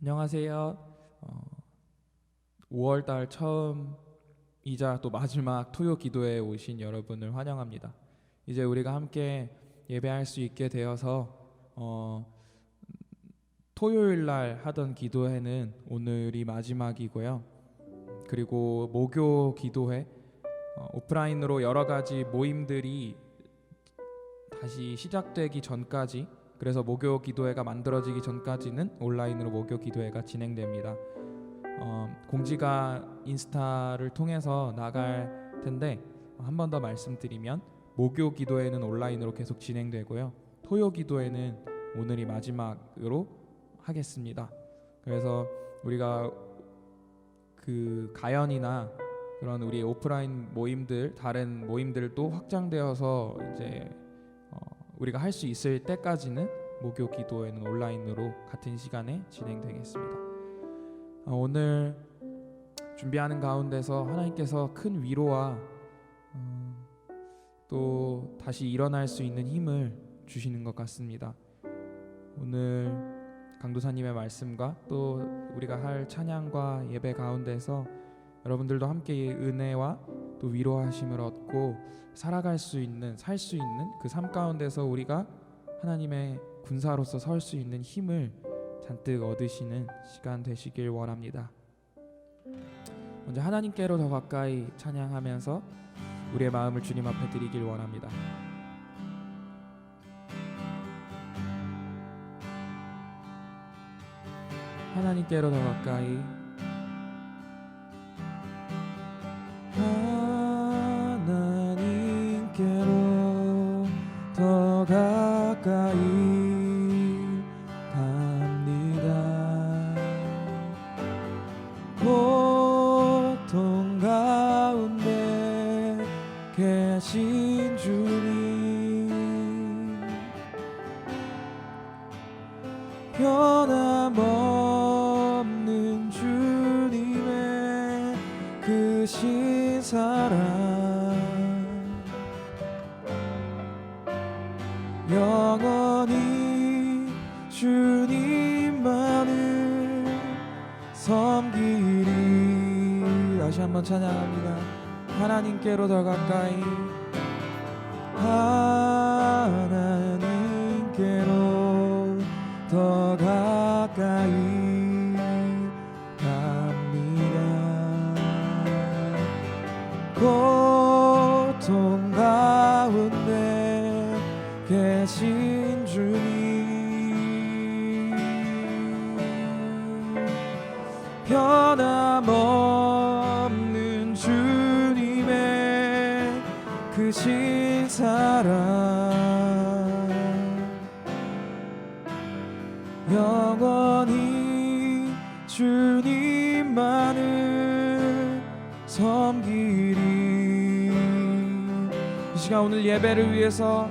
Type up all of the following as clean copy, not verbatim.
안녕하세요. 5월달 처음이자 또 마지막 토요 기도에 오신 여러분을 환영합니다. 이제 우리가 함께 예배할 수 있게 되어서 토요일 날 하던 기도회는 오늘이 마지막이고요. 그리고 목요 기도회 오프라인으로 여러 가지 모임들이 다시 시작되기 전까지, 그래서 목요 기도회가 만들어지기 전까지는 온라인으로 목요 기도회가 진행됩니다. 공지가 인스타를 통해서 나갈 텐데 한 번 더 말씀드리면 목요 기도회는 온라인으로 계속 진행되고요. 토요 기도회는 오늘이 마지막으로 하겠습니다. 그래서 우리가 그 가연이나 그런 우리 오프라인 모임들, 다른 모임들도 확장되어서 이제 우리가 할 수 있을 때까지는 목요 기도회는 온라인으로 같은 시간에 진행되겠습니다. 오늘 준비하는 가운데서 하나님께서 큰 위로와 또 다시 일어날 수 있는 힘을 주시는 것 같습니다. 오늘 강도사님의 말씀과 또 우리가 할 찬양과 예배 가운데서 여러분들도 함께 은혜와 또 위로하심을 얻고 살아갈 수 있는, 살 수 있는 그 삶 가운데서 우리가 하나님의 군사로서 설 수 있는 힘을 잔뜩 얻으시는 시간 되시길 원합니다. 먼저 하나님께로 더 가까이 찬양하면서 우리의 마음을 주님 앞에 드리길 원합니다. 하나님께로 더 가까이, 하나님께로 더 가까이 갑니다. 고통 가운데 계신 주님, 변함없는 주님의 크신 사랑, 영원히 주님만을 섬기리. 다시 한번 찬양합니다. 하나님께로 더 가까이, 하나님께로 더 가까이 갑니다. 고통 가운데 계신 주님, 변함없는 주님의 크신 사랑, 영원히 주님만을 섬기리. 이 시간 오늘 예배를 위해서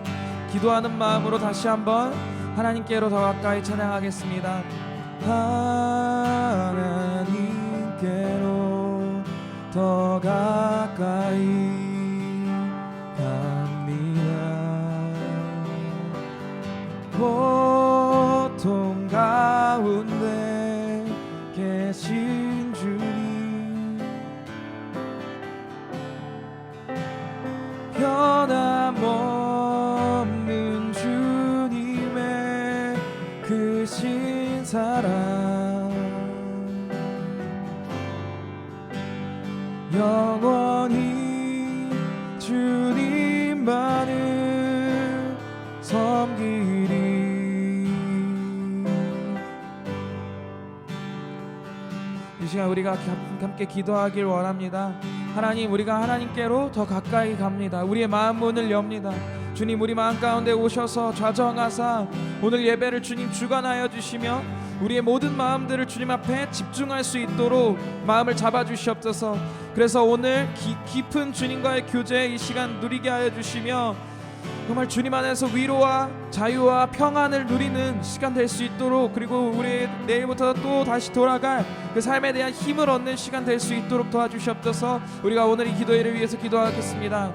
기도하는 마음으로 다시 한번 하나님께로 더 가까이 찬양하겠습니다. 하나님께로 더 가까이 갑니다. 고통 가운데 계신 주님, 변함없는 주님의 크신 사랑, 영원히 주님만을 섬기리. 이 시간 우리가 함께 기도하길 원합니다. 하나님, 우리가 하나님께로 더 가까이 갑니다. 우리의 마음 문을 엽니다. 주님, 우리 마음 가운데 오셔서 좌정하사 오늘 예배를 주님 주관하여 주시며 우리의 모든 마음들을 주님 앞에 집중할 수 있도록 마음을 잡아주시옵소서. 그래서 오늘 깊은 주님과의 교제 이 시간 누리게 하여 주시며 정말 주님 안에서 위로와 자유와 평안을 누리는 시간 될 수 있도록, 그리고 우리 내일부터 또 다시 돌아갈 그 삶에 대한 힘을 얻는 시간 될 수 있도록 도와주시옵소서. 우리가 오늘 이 기도회를 위해서 기도하겠습니다.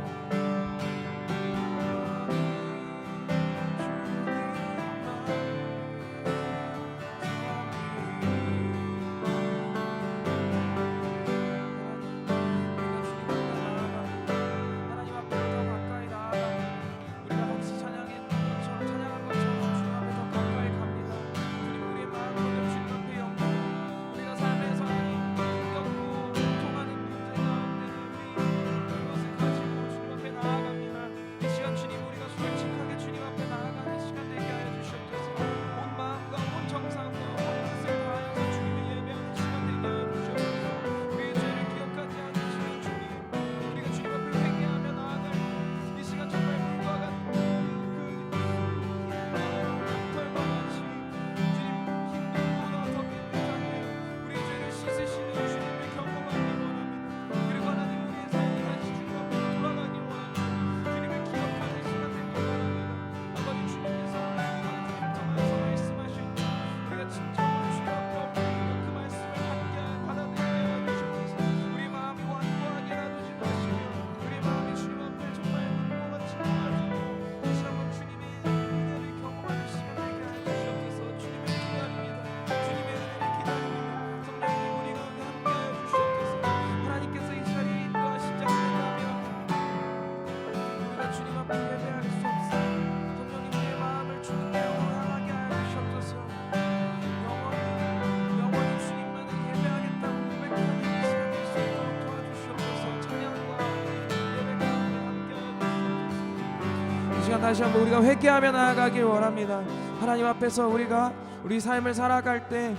다시 한번 우리가 회개하며 나아가길 원합니다. 하나님 앞에서 우리가 우리 삶을 살아갈 때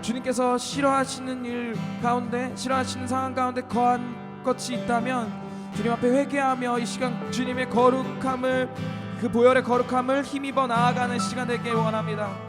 주님께서 싫어하시는 일 가운데, 싫어하시는 상황 가운데 거한 것이 있다면 주님 앞에 회개하며 이 시간 주님의 거룩함을, 그 보혈의 거룩함을 힘입어 나아가는 시간 되길 원합니다.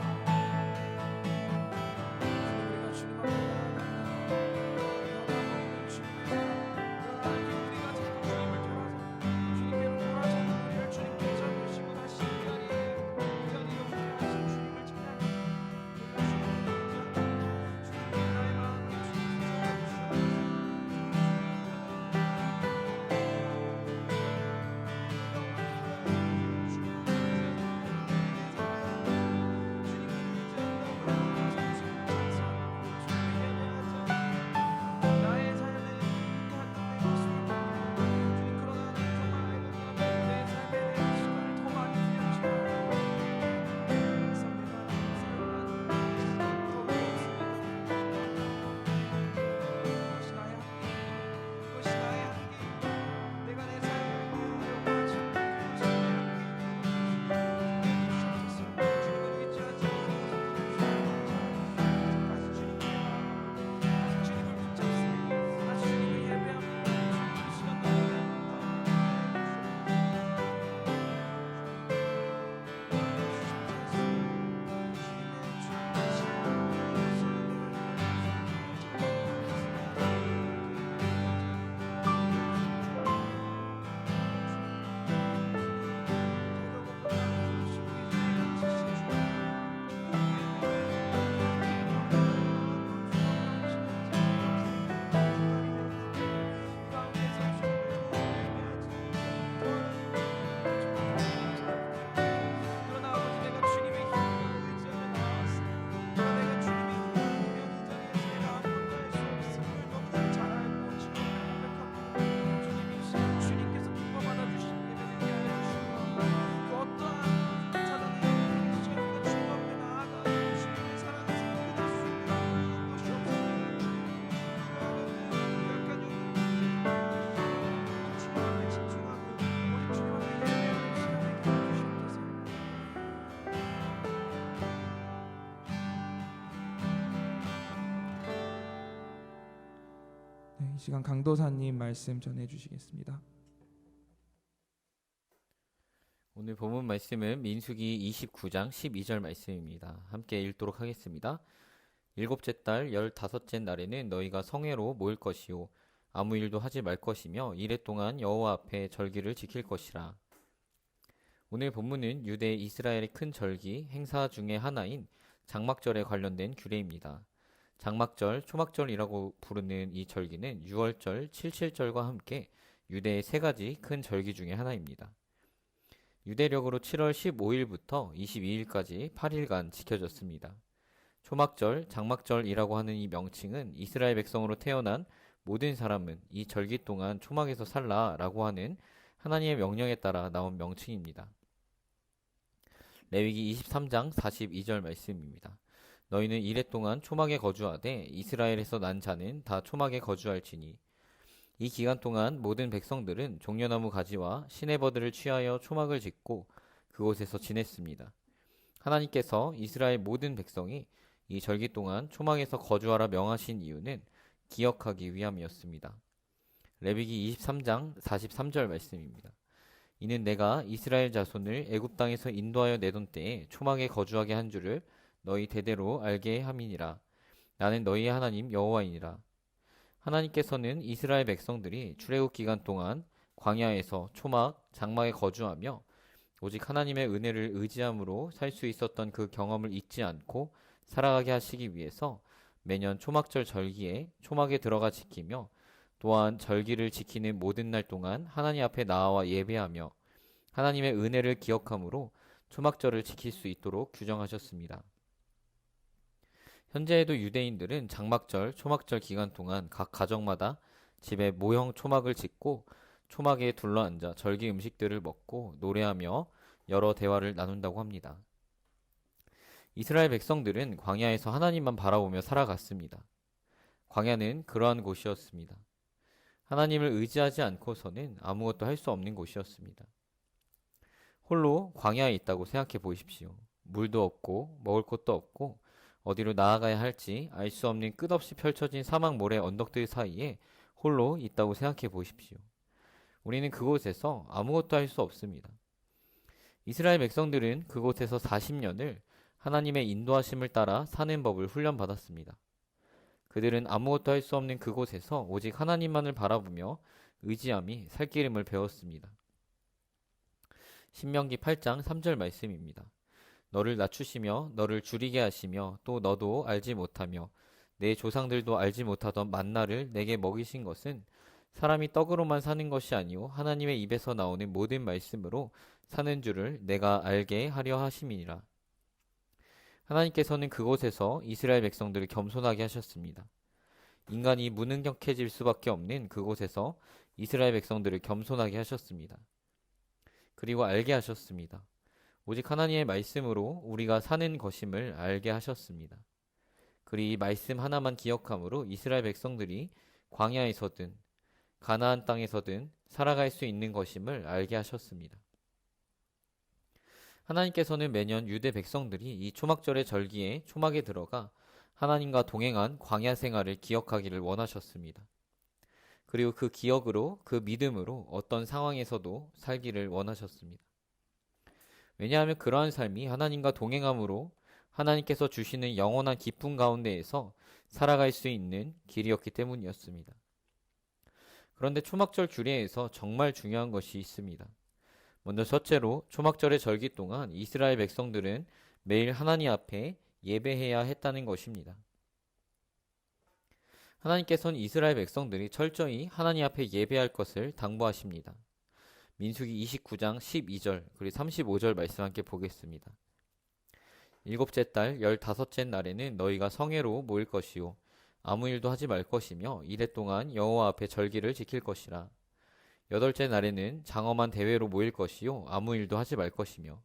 이 시간 강도사님 말씀 전해주시겠습니다. 오늘 본문 말씀은 민수기 29장 12절 말씀입니다. 함께 읽도록 하겠습니다. 일곱째 달 15째 날에는 너희가 성회로 모일 것이요 아무 일도 하지 말 것이며 이래 동안 여호와 앞에 절기를 지킬 것이라. 오늘 본문은 유대 이스라엘의 큰 절기 행사 중에 하나인 장막절에 관련된 규례입니다. 장막절, 초막절이라고 부르는 이 절기는 6월절, 칠칠절과 함께 유대의 세 가지 큰 절기 중에 하나입니다. 유대력으로 7월 15일부터 22일까지 8일간 지켜졌습니다. 초막절, 장막절이라고 하는 이 명칭은 이스라엘 백성으로 태어난 모든 사람은 이 절기 동안 초막에서 살라라고 하는 하나님의 명령에 따라 나온 명칭입니다. 레위기 23장 42절 말씀입니다. 너희는 이래 동안 초막에 거주하되 이스라엘에서 난 자는 다 초막에 거주할지니 이 기간 동안 모든 백성들은 종려나무 가지와 시내버들을 취하여 초막을 짓고 그곳에서 지냈습니다. 하나님께서 이스라엘 모든 백성이 이 절기 동안 초막에서 거주하라 명하신 이유는 기억하기 위함이었습니다. 레위기 23장 43절 말씀입니다. 이는 내가 이스라엘 자손을 애굽 땅에서 인도하여 내던 때에 초막에 거주하게 한 줄을 너희 대대로 알게 함이니라. 나는 너희의 하나님 여호와이니라. 하나님께서는 이스라엘 백성들이 출애굽 기간 동안 광야에서 초막, 장막에 거주하며 오직 하나님의 은혜를 의지함으로 살 수 있었던 그 경험을 잊지 않고 살아가게 하시기 위해서 매년 초막절 절기에 초막에 들어가 지키며 또한 절기를 지키는 모든 날 동안 하나님 앞에 나와 예배하며 하나님의 은혜를 기억함으로 초막절을 지킬 수 있도록 규정하셨습니다. 현재에도 유대인들은 장막절, 초막절 기간 동안 각 가정마다 집에 모형 초막을 짓고 초막에 둘러앉아 절기 음식들을 먹고 노래하며 여러 대화를 나눈다고 합니다. 이스라엘 백성들은 광야에서 하나님만 바라보며 살아갔습니다. 광야는 그러한 곳이었습니다. 하나님을 의지하지 않고서는 아무것도 할 수 없는 곳이었습니다. 홀로 광야에 있다고 생각해 보십시오. 물도 없고 먹을 것도 없고 어디로 나아가야 할지 알 수 없는 끝없이 펼쳐진 사막 모래 언덕들 사이에 홀로 있다고 생각해 보십시오. 우리는 그곳에서 아무것도 할 수 없습니다. 이스라엘 백성들은 그곳에서 40년을 하나님의 인도하심을 따라 사는 법을 훈련받았습니다. 그들은 아무것도 할 수 없는 그곳에서 오직 하나님만을 바라보며 의지함이 살 길임을 배웠습니다. 신명기 8장 3절 말씀입니다. 너를 낮추시며 너를 줄이게 하시며 또 너도 알지 못하며 내 조상들도 알지 못하던 만나를 내게 먹이신 것은 사람이 떡으로만 사는 것이 아니요 하나님의 입에서 나오는 모든 말씀으로 사는 줄을 내가 알게 하려 하심이니라. 하나님께서는 그곳에서 이스라엘 백성들을 겸손하게 하셨습니다. 인간이 무능력해질 수밖에 없는 그곳에서 이스라엘 백성들을 겸손하게 하셨습니다. 그리고 알게 하셨습니다. 오직 하나님의 말씀으로 우리가 사는 것임을 알게 하셨습니다. 그리 이 말씀 하나만 기억함으로 이스라엘 백성들이 광야에서든 가나안 땅에서든 살아갈 수 있는 것임을 알게 하셨습니다. 하나님께서는 매년 유대 백성들이 이 초막절의 절기에 초막에 들어가 하나님과 동행한 광야 생활을 기억하기를 원하셨습니다. 그리고 그 기억으로 그 믿음으로 어떤 상황에서도 살기를 원하셨습니다. 왜냐하면 그러한 삶이 하나님과 동행함으로 하나님께서 주시는 영원한 기쁨 가운데에서 살아갈 수 있는 길이었기 때문이었습니다. 그런데 초막절 규례에서 정말 중요한 것이 있습니다. 먼저 첫째로 초막절의 절기 동안 이스라엘 백성들은 매일 하나님 앞에 예배해야 했다는 것입니다. 하나님께서는 이스라엘 백성들이 철저히 하나님 앞에 예배할 것을 당부하십니다. 민수기 29장 12절 그리고 35절 말씀 함께 보겠습니다. 일곱째 달 15째 날에는 너희가 성회로 모일 것이요 아무 일도 하지 말 것이며 이래 동안 여호와 앞에 절기를 지킬 것이라. 여덟째 날에는 장엄한 대회로 모일 것이요 아무 일도 하지 말 것이며.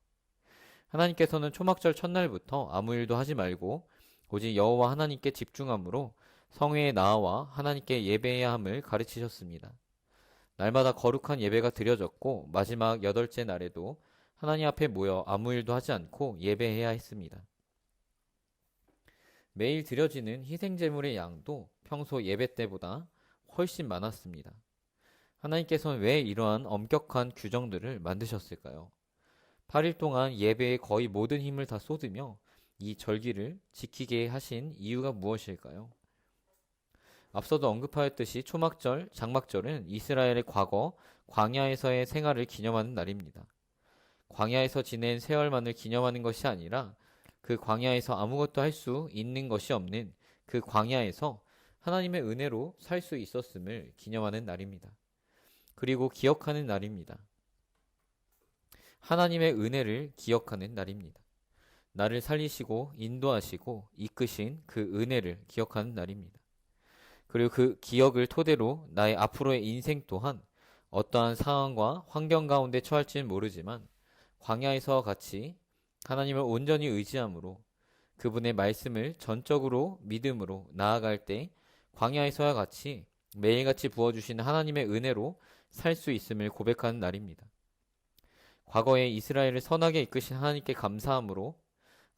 하나님께서는 초막절 첫날부터 아무 일도 하지 말고 오직 여호와 하나님께 집중함으로 성회에 나와 하나님께 예배해야 함을 가르치셨습니다. 날마다 거룩한 예배가 드려졌고 마지막 여덟째 날에도 하나님 앞에 모여 아무 일도 하지 않고 예배해야 했습니다. 매일 드려지는 희생제물의 양도 평소 예배 때보다 훨씬 많았습니다. 하나님께서는 왜 이러한 엄격한 규정들을 만드셨을까요? 8일 동안 예배에 거의 모든 힘을 다 쏟으며 이 절기를 지키게 하신 이유가 무엇일까요? 앞서도 언급하였듯이 초막절, 장막절은 이스라엘의 과거 광야에서의 생활을 기념하는 날입니다. 광야에서 지낸 세월만을 기념하는 것이 아니라 그 광야에서 아무것도 할 수 있는 것이 없는 그 광야에서 하나님의 은혜로 살 수 있었음을 기념하는 날입니다. 그리고 기억하는 날입니다. 하나님의 은혜를 기억하는 날입니다. 나를 살리시고 인도하시고 이끄신 그 은혜를 기억하는 날입니다. 그리고 그 기억을 토대로 나의 앞으로의 인생 또한 어떠한 상황과 환경 가운데 처할지는 모르지만 광야에서와 같이 하나님을 온전히 의지함으로 그분의 말씀을 전적으로 믿음으로 나아갈 때 광야에서와 같이 매일같이 부어주시는 하나님의 은혜로 살 수 있음을 고백하는 날입니다. 과거에 이스라엘을 선하게 이끄신 하나님께 감사함으로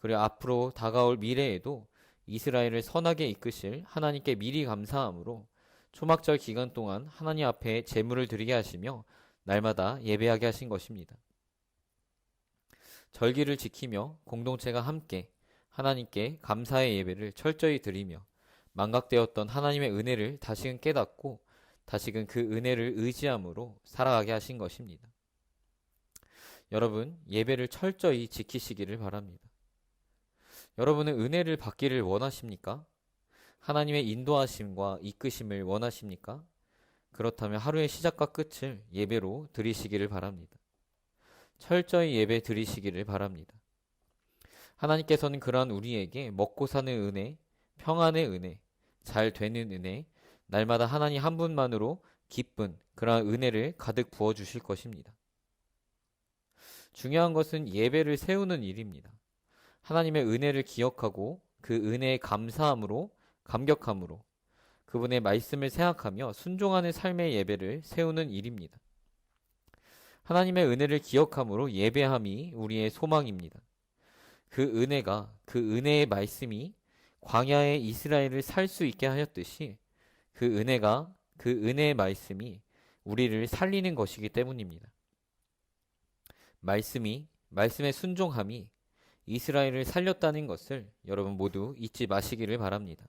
그리고 앞으로 다가올 미래에도 이스라엘을 선하게 이끄실 하나님께 미리 감사함으로 초막절 기간 동안 하나님 앞에 제물을 드리게 하시며 날마다 예배하게 하신 것입니다. 절기를 지키며 공동체가 함께 하나님께 감사의 예배를 철저히 드리며 망각되었던 하나님의 은혜를 다시금 깨닫고 다시금 그 은혜를 의지함으로 살아가게 하신 것입니다. 여러분, 예배를 철저히 지키시기를 바랍니다. 여러분은 은혜를 받기를 원하십니까? 하나님의 인도하심과 이끄심을 원하십니까? 그렇다면 하루의 시작과 끝을 예배로 드리시기를 바랍니다. 철저히 예배 드리시기를 바랍니다. 하나님께서는 그러한 우리에게 먹고 사는 은혜, 평안의 은혜, 잘 되는 은혜, 날마다 하나님 한 분만으로 기쁜 그러한 은혜를 가득 부어주실 것입니다. 중요한 것은 예배를 세우는 일입니다. 하나님의 은혜를 기억하고 그 은혜에 감사함으로 감격함으로 그분의 말씀을 생각하며 순종하는 삶의 예배를 세우는 일입니다. 하나님의 은혜를 기억함으로 예배함이 우리의 소망입니다. 그 은혜의 말씀이 광야의 이스라엘을 살 수 있게 하였듯이 그 은혜의 말씀이 우리를 살리는 것이기 때문입니다. 말씀의 순종함이 이스라엘을 살렸다는 것을 여러분 모두 잊지 마시기를 바랍니다.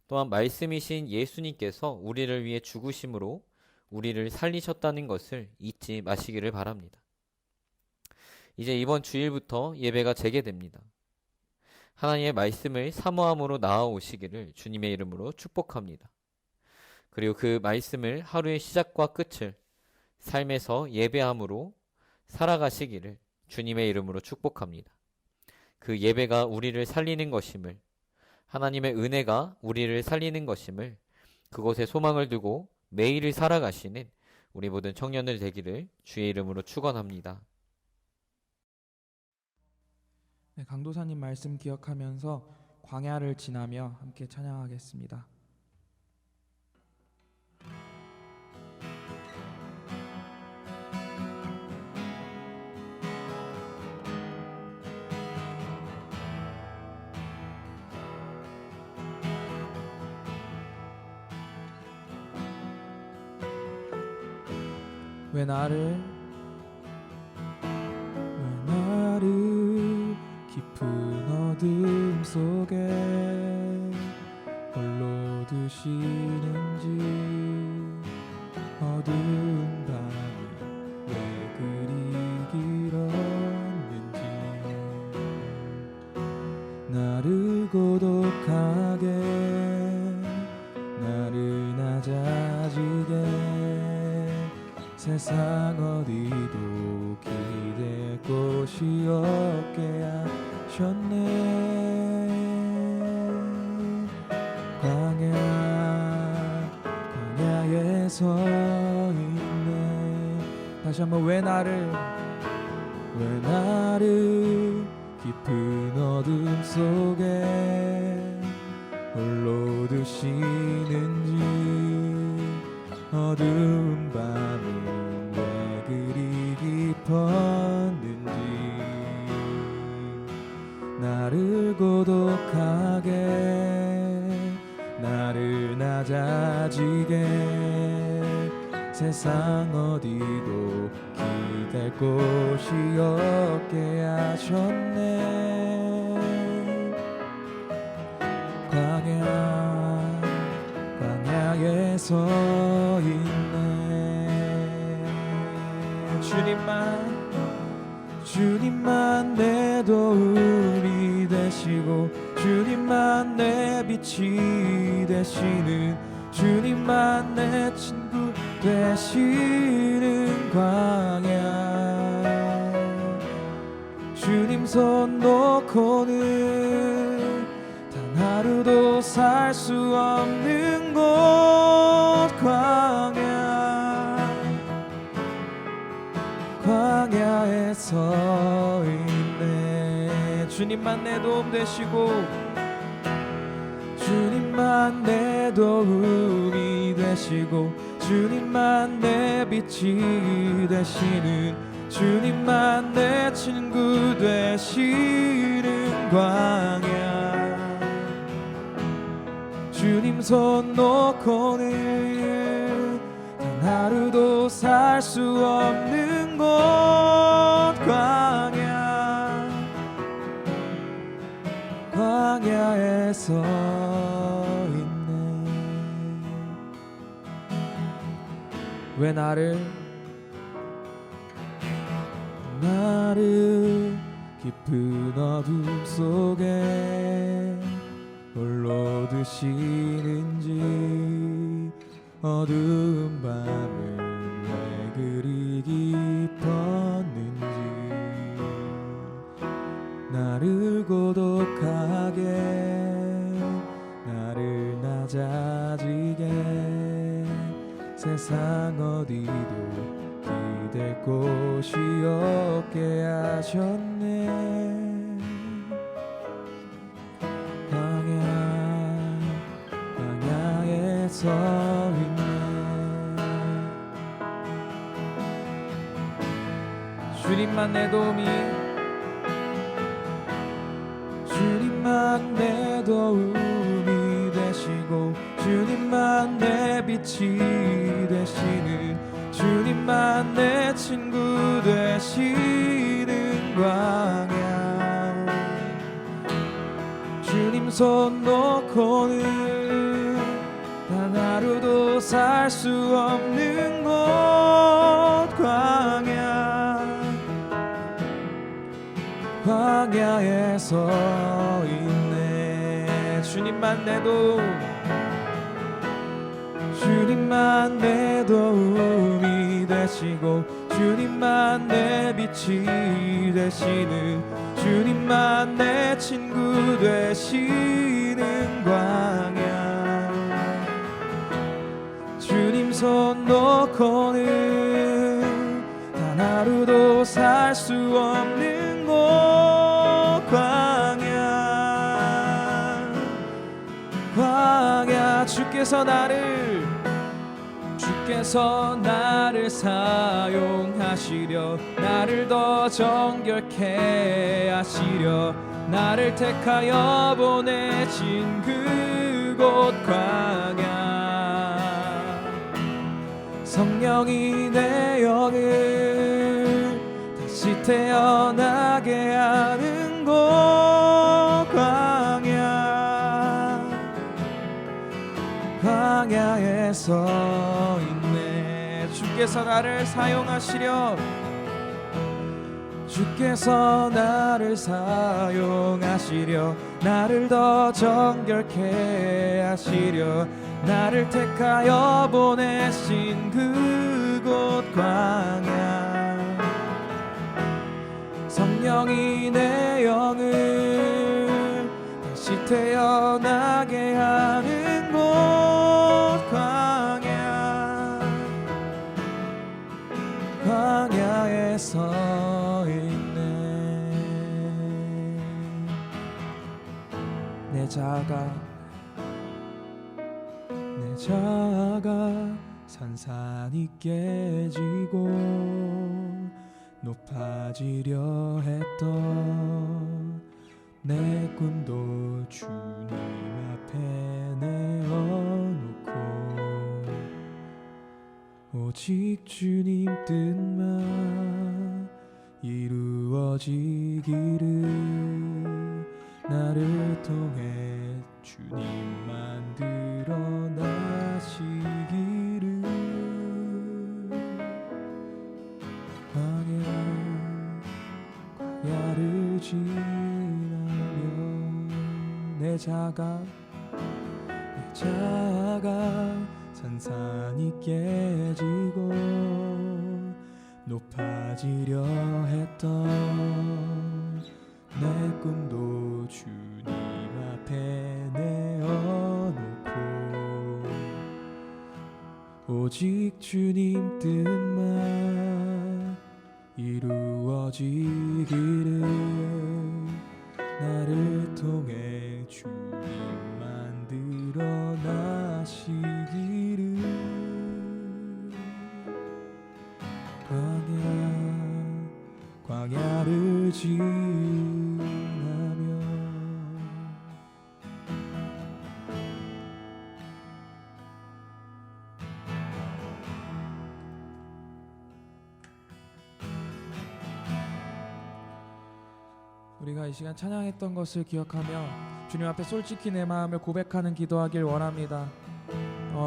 또한 말씀이신 예수님께서 우리를 위해 죽으심으로 우리를 살리셨다는 것을 잊지 마시기를 바랍니다. 이제 이번 주일부터 예배가 재개됩니다. 하나님의 말씀을 사모함으로 나아오시기를 주님의 이름으로 축복합니다. 그리고 그 말씀을 하루의 시작과 끝을 삶에서 예배함으로 살아가시기를 주님의 이름으로 축복합니다. 그 예배가 우리를 살리는 것임을, 하나님의 은혜가 우리를 살리는 것임을, 그곳에 소망을 두고 매일을 살아가시는 우리 모든 청년들 되기를 주의 이름으로 축원합니다. 네, 강도사님 말씀 기억하면서 광야를 지나며 함께 찬양하겠습니다. 왜 나를 깊은 어둠 속에 홀로 두시는지, 어두운 밤이 왜 그리 길었는지, 나를 고독하게, 나를 낮아지게 세상 어디도 기댈 곳이 없게 하셨네. 광야에 서 있네. 다시 한번 왜 나를 깊은 어둠 속에 홀로 두시는지, 어두운 밤은 왜 그리 깊었는지, 나를 고독하게, 나를 낮아지게 세상 어디도 기댈 곳이 없게 하셨네. 광야에 서 있네. 주님만 내 도움이 되시고, 주님만 내 빛이 되시는, 주님만 내 친구 되시는 광야. 주님 손 놓고는 단 하루도 살 수 없는 곳 광야에 서 있네. 주님만 내 도움 되시고, 주님만 내 도움이 되시고, 주님만 내 빛이 되시는, 주님만 내 친구 되시는 광야. 주님 손 놓고는 단 하루도 살 수 없는 곳 광야에 서 있네. 왜 나를 깊은 어둠 속에 홀로 두시는지, 어두운 밤은 왜 그리 깊었는지, 나를 고독하게, 나를 낮아지게 세상 어디도 기댈 곳이 없게 하셨네. 광야에 서 있네. 주님만 내 도움이, 주님만 내 도움이 되시고 주님만 내 빛이 되시는, 주님만 내 친구 되시는 광야. 주님 손 놓고는 단 하루도 살 수 없는 곳 광야. 광야에 서 있네. 주님만 내 도움, 주님만 내 도움이 되시고 주님만 내 빛이 되시는, 주님만 내 친구 되시는 광야. 주님 손 놓고는 단 하루도 살 수 없는 곳 광야. 광야. 주께서 나를 사용하시려, 나를 더 정결케 하시려, 나를 택하여 보내신 그곳 광야. 성령이 내 영을 다시 태어나게 하는 곳 광야. 광야에 서 있네. 주께서 나를 사용하시려, 주께서 나를 사용하시려, 나를 더 정결케 하시려, 나를 택하여 보내신 그곳 광야. 성령이 내 영을 다시 태어나게 하는 곳 광야. 광야에 서 있네. 내 자아가 산산이 깨지고 높아지려 했던 내 꿈도 주님 앞에 내어놓고 오직 주님 뜻만 이루어지기를, 나를 통해 주님만 드러나시기를. 광야를 지나며 내 자아가 산산이 깨지고 높아지려 했던 내 꿈도 주님 앞에 내어놓고 오직 주님 뜻만 이루어지기를, 나를 통해 주님만 드러나시기를. 광야를 지나며 우리가 이 시간 찬양했던 것을 기억하며 주님 앞에 솔직히 내 마음을 고백하는 기도하길 원합니다.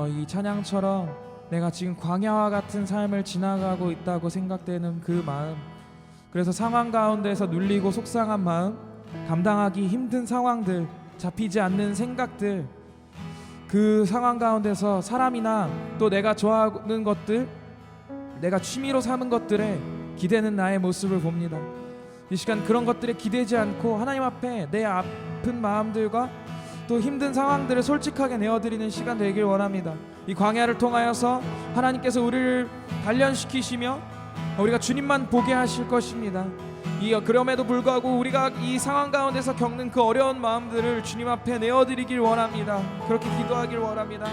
이 찬양처럼 내가 지금 광야와 같은 삶을 지나가고 있다고 생각되는 그 마음, 그래서 상황 가운데서 눌리고 속상한 마음, 감당하기 힘든 상황들, 잡히지 않는 생각들, 그 상황 가운데서 사람이나 또 내가 좋아하는 것들, 내가 취미로 삼은 것들에 기대는 나의 모습을 봅니다. 이 시간 그런 것들에 기대지 않고 하나님 앞에 내 아픈 마음들과 또 힘든 상황들을 솔직하게 내어드리는 시간 되길 원합니다. 이 광야를 통하여서 하나님께서 우리를 단련시키시며 우리가 주님만 보게 하실 것입니다. 그럼에도 불구하고 우리가 이 상황 가운데서 겪는 그 어려운 마음들을 주님 앞에 내어드리길 원합니다. 그렇게 기도하길 원합니다.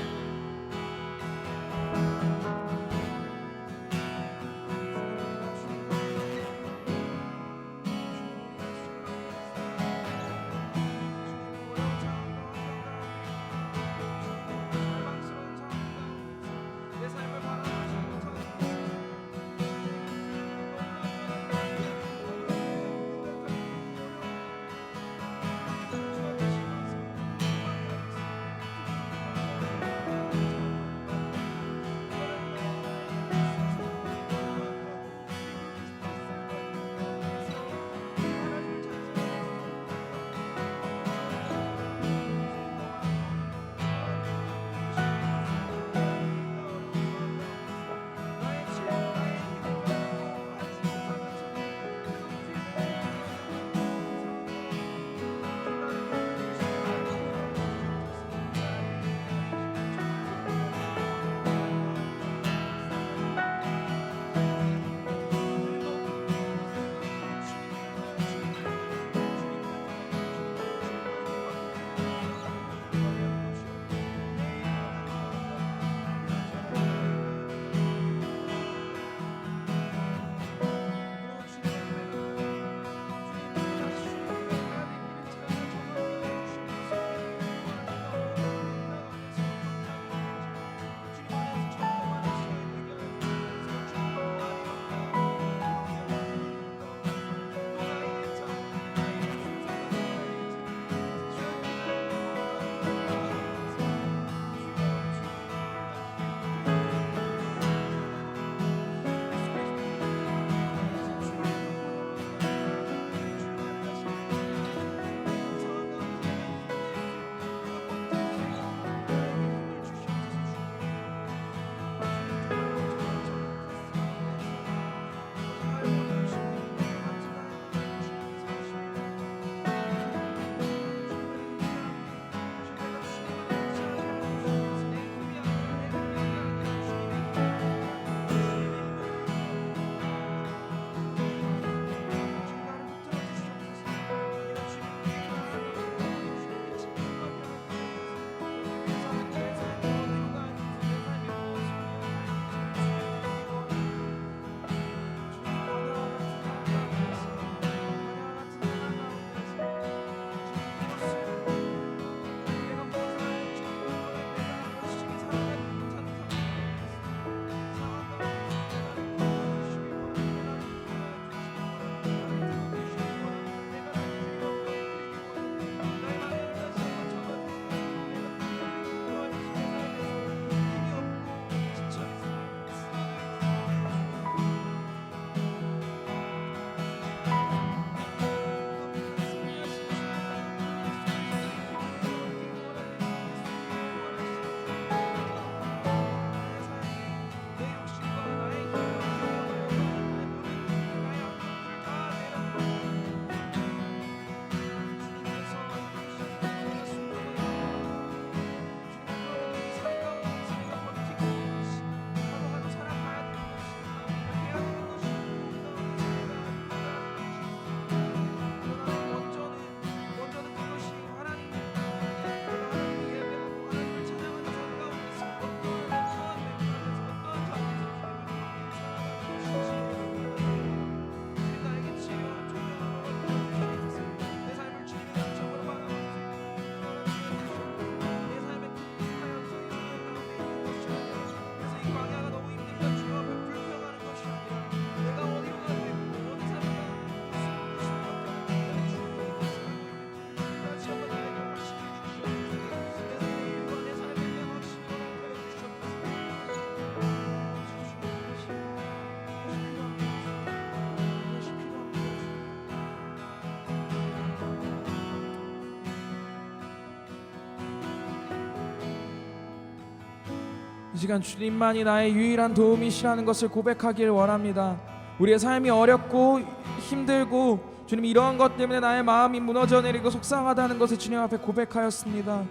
이 시간 주님만이 나의 유일한 도움이시라는 것을 고백하길 원합니다. 우리의 삶이 어렵고 힘들고 주님 이러한 것 때문에 나의 마음이 무너져 내리고 속상하다는 것을 주님 앞에 고백하였습니다.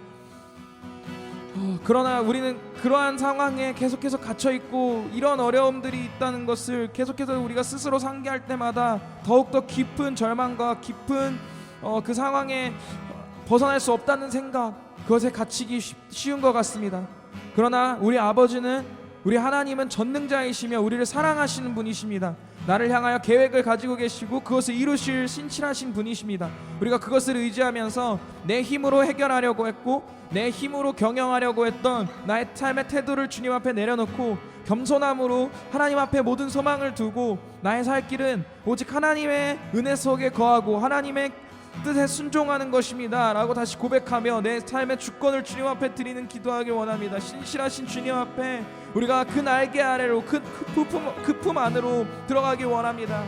그러나 우리는 그러한 상황에 계속해서 갇혀있고 이런 어려움들이 있다는 것을 계속해서 우리가 스스로 상기할 때마다 더욱더 깊은 절망과 깊은 그 상황에 벗어날 수 없다는 생각, 그것에 갇히기 쉬운 것 같습니다. 그러나 우리 아버지는, 우리 하나님은 전능자이시며 우리를 사랑하시는 분이십니다. 나를 향하여 계획을 가지고 계시고 그것을 이루실 신실하신 분이십니다. 우리가 그것을 의지하면서 내 힘으로 해결하려고 했고 내 힘으로 경영하려고 했던 나의 삶의 태도를 주님 앞에 내려놓고 겸손함으로 하나님 앞에 모든 소망을 두고 나의 살 길은 오직 하나님의 은혜 속에 거하고 하나님의 뜻에 순종하는 것입니다 라고 다시 고백하며 내 삶의 주권을 주님 앞에 드리는 기도하길 원합니다. 신실하신 주님 앞에 우리가 그 날개 아래로 그 품 안으로 들어가길 원합니다.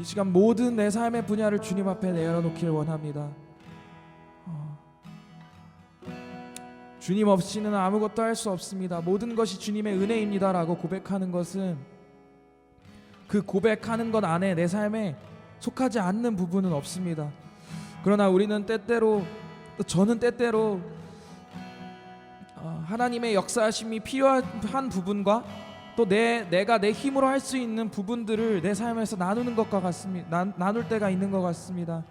이 시간 모든 내 삶의 분야를 주님 앞에 내어놓길 원합니다. 주님 없이는 아무것도 할 수 없습니다. 모든 것이 주님의 은혜입니다라고 고백하는 것은 그 고백하는 것 안에 내 삶에 속하지 않는 부분은 없습니다. 그러나 우리는 때때로, 저는 때때로 하나님의 역사하심이 필요한 부분과 또 내가 내 힘으로 할 수 있는 부분들을 내 삶에서 나누는 것과 같습니다. 나눌 때가 있는 것 같습니다.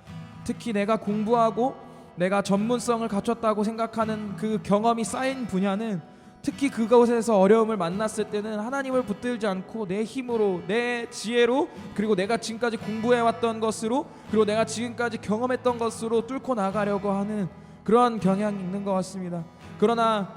특히 내가 공부하고 내가 전문성을 갖췄다고 생각하는 그 경험이 쌓인 분야는 특히 그곳에서 어려움을 만났을 때는 하나님을 붙들지 않고 내 힘으로, 내 지혜로, 그리고 내가 지금까지 공부해왔던 것으로, 그리고 내가 지금까지 경험했던 것으로 뚫고 나가려고 하는 그러한 경향이 있는 것 같습니다. 그러나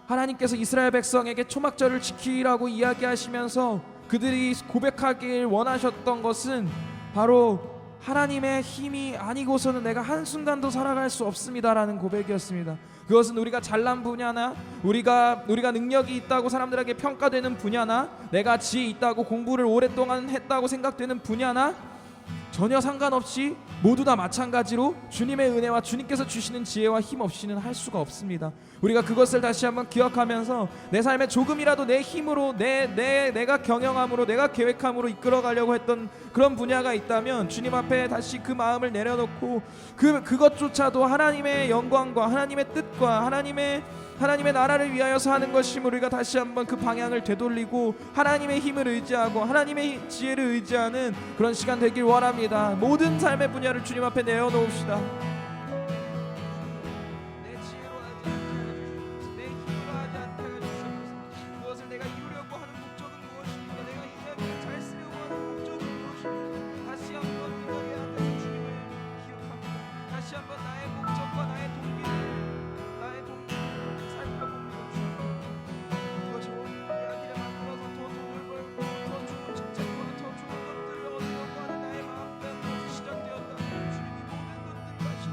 하나님께서 이스라엘 백성에게 초막절을 지키라고 이야기하시면서 그들이 고백하길 원하셨던 것은 바로 하나님의 힘이 아니고서는 내가 한순간도 살아갈 수 없습니다라는 고백이었습니다. 그것은 우리가 잘난 분야나 우리가 능력이 있다고 사람들에게 평가되는 분야나 내가 지혜 있다고 공부를 오랫동안 했다고 생각되는 분야나 전혀 상관없이 모두 다 마찬가지로 주님의 은혜와 주님께서 주시는 지혜와 힘 없이는 할 수가 없습니다. 우리가 그것을 다시 한번 기억하면서 내 삶에 조금이라도 내 힘으로 내가 경영함으로 내가 계획함으로 이끌어가려고 했던 그런 분야가 있다면 주님 앞에 다시 그 마음을 내려놓고 그것조차도 하나님의 영광과 하나님의 뜻과 하나님의 나라를 위하여서 하는 것임을 우리가 다시 한번 그 방향을 되돌리고 하나님의 힘을 의지하고 하나님의 지혜를 의지하는 그런 시간 되길 원합니다. 모든 삶의 분야를 주님 앞에 내어놓읍시다. 내 지혜로 하지 않게 내 힘으로 하지 않게 해주시옵소서. 무엇을 내가 이루려고 하는 목적은 무엇입니까? 내가 이 자리를 잘 쓰려고 하는 목적은 무엇입니까? 다시 한번 이 자리에 앉아서 주님을 기억합니다. 다시 한번 나의 목적과 나의 동기를 살펴봅니다. 더 좋은 이야기를 만들어서 더 돈을 벌고 더 좋은 직장과 더 좋은 것들을 얻으려고 하는 나의 마음과 그것이 시작되었다면 주님이 모든 것들을 다시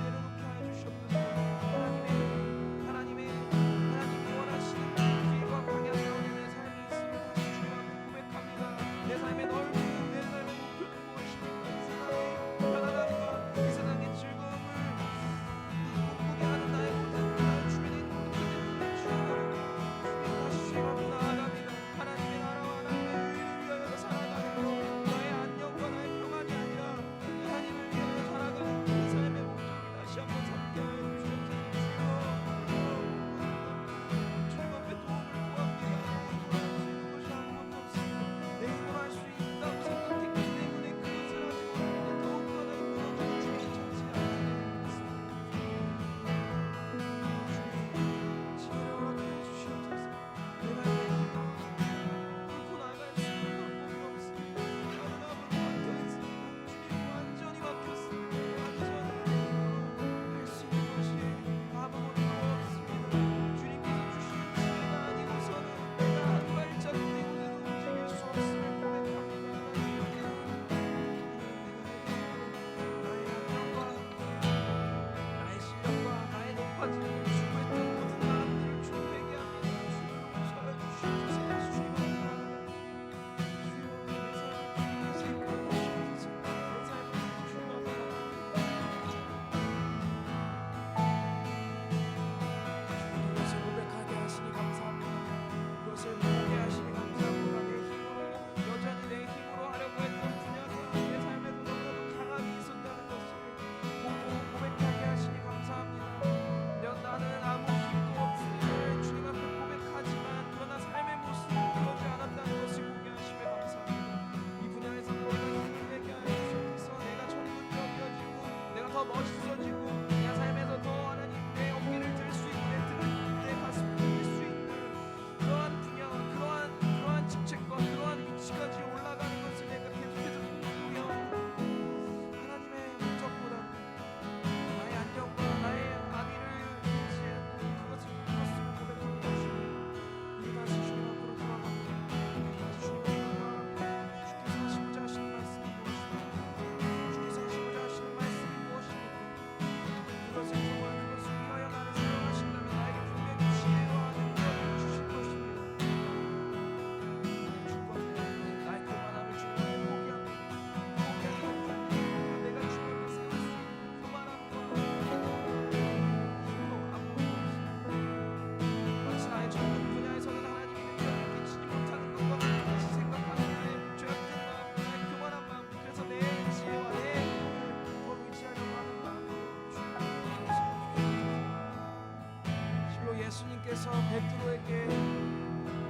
예수님께서 베드로에게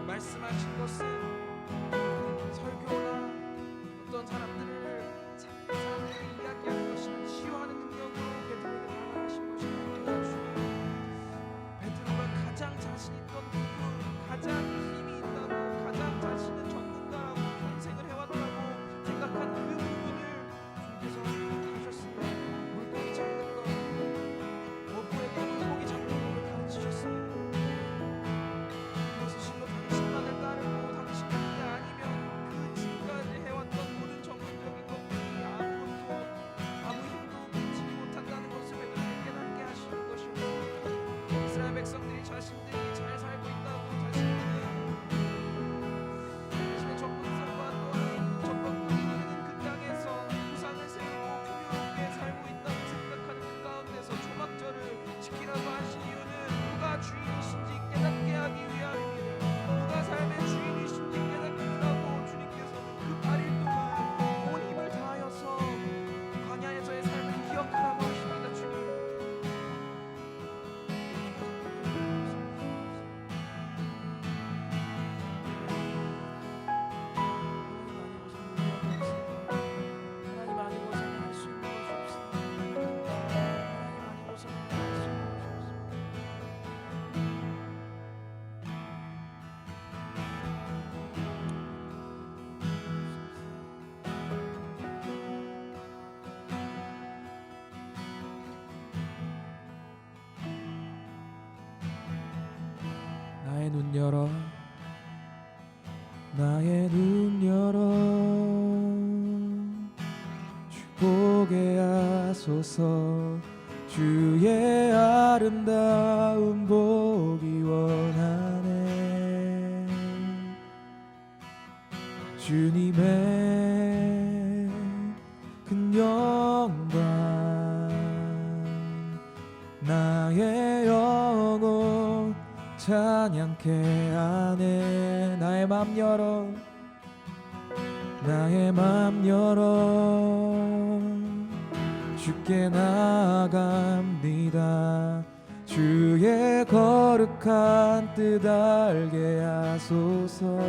말씀하신 것은 설교나 어떤 사람들을 이야기하는 것이나 치유하는 능력으로 베드로에게 다가가신 것이 아니라 베드로가 가장 자신 있던 부분, 가장 힘이 있다고, 가장 자신은 전문가라고 평생을 해왔다고 생각한 그 부분을 주님께서 가셨습니다. 물고기 잡는 것, 어부에게 물고기 잡는 법을 가르치셨습니다. 그것은 실로 당신만을 따르고 당신만이 아니면 그 지금까지 해왔던 모든 전문적인 것들이 아무 힘도 미치지 못한다는 것을 베드로에게 깨닫게 하시는 것이었습니다. 이스라엘 백성들이 자신들이 잘 살고 있다고 자신의 접근성과 또한 접근권이 있는 그 땅에서 우상을 세우고 풍요롭게 살고 있다고 생각하는 그 가운데서 초막절을 지키라고 하신 이유는 누가 주인이신지 깨닫게 하기 위함입니다. 누가 삶의 주인이신지 깨닫게 하고 주님께서는 그 8일 동안 온 힘을 다하여서 광야에서의 삶을 기억하라고 하십니다. 주님, 하나님 아니고서는 할 수 있는 것이 없습니다. 하나님 아니고서는 할 수 있는 것이 없습니다. 나의 눈 열어, 나의 눈 열어, 주 보게 하소서. 주의 아름다운 보기 원하네. 주님의 큰 영광 나의 영혼 찬양케 하네. 나의 맘 열어, 나의 맘 열어, 주께 나아갑니다. 주의 거룩한 뜻 알게 하소서.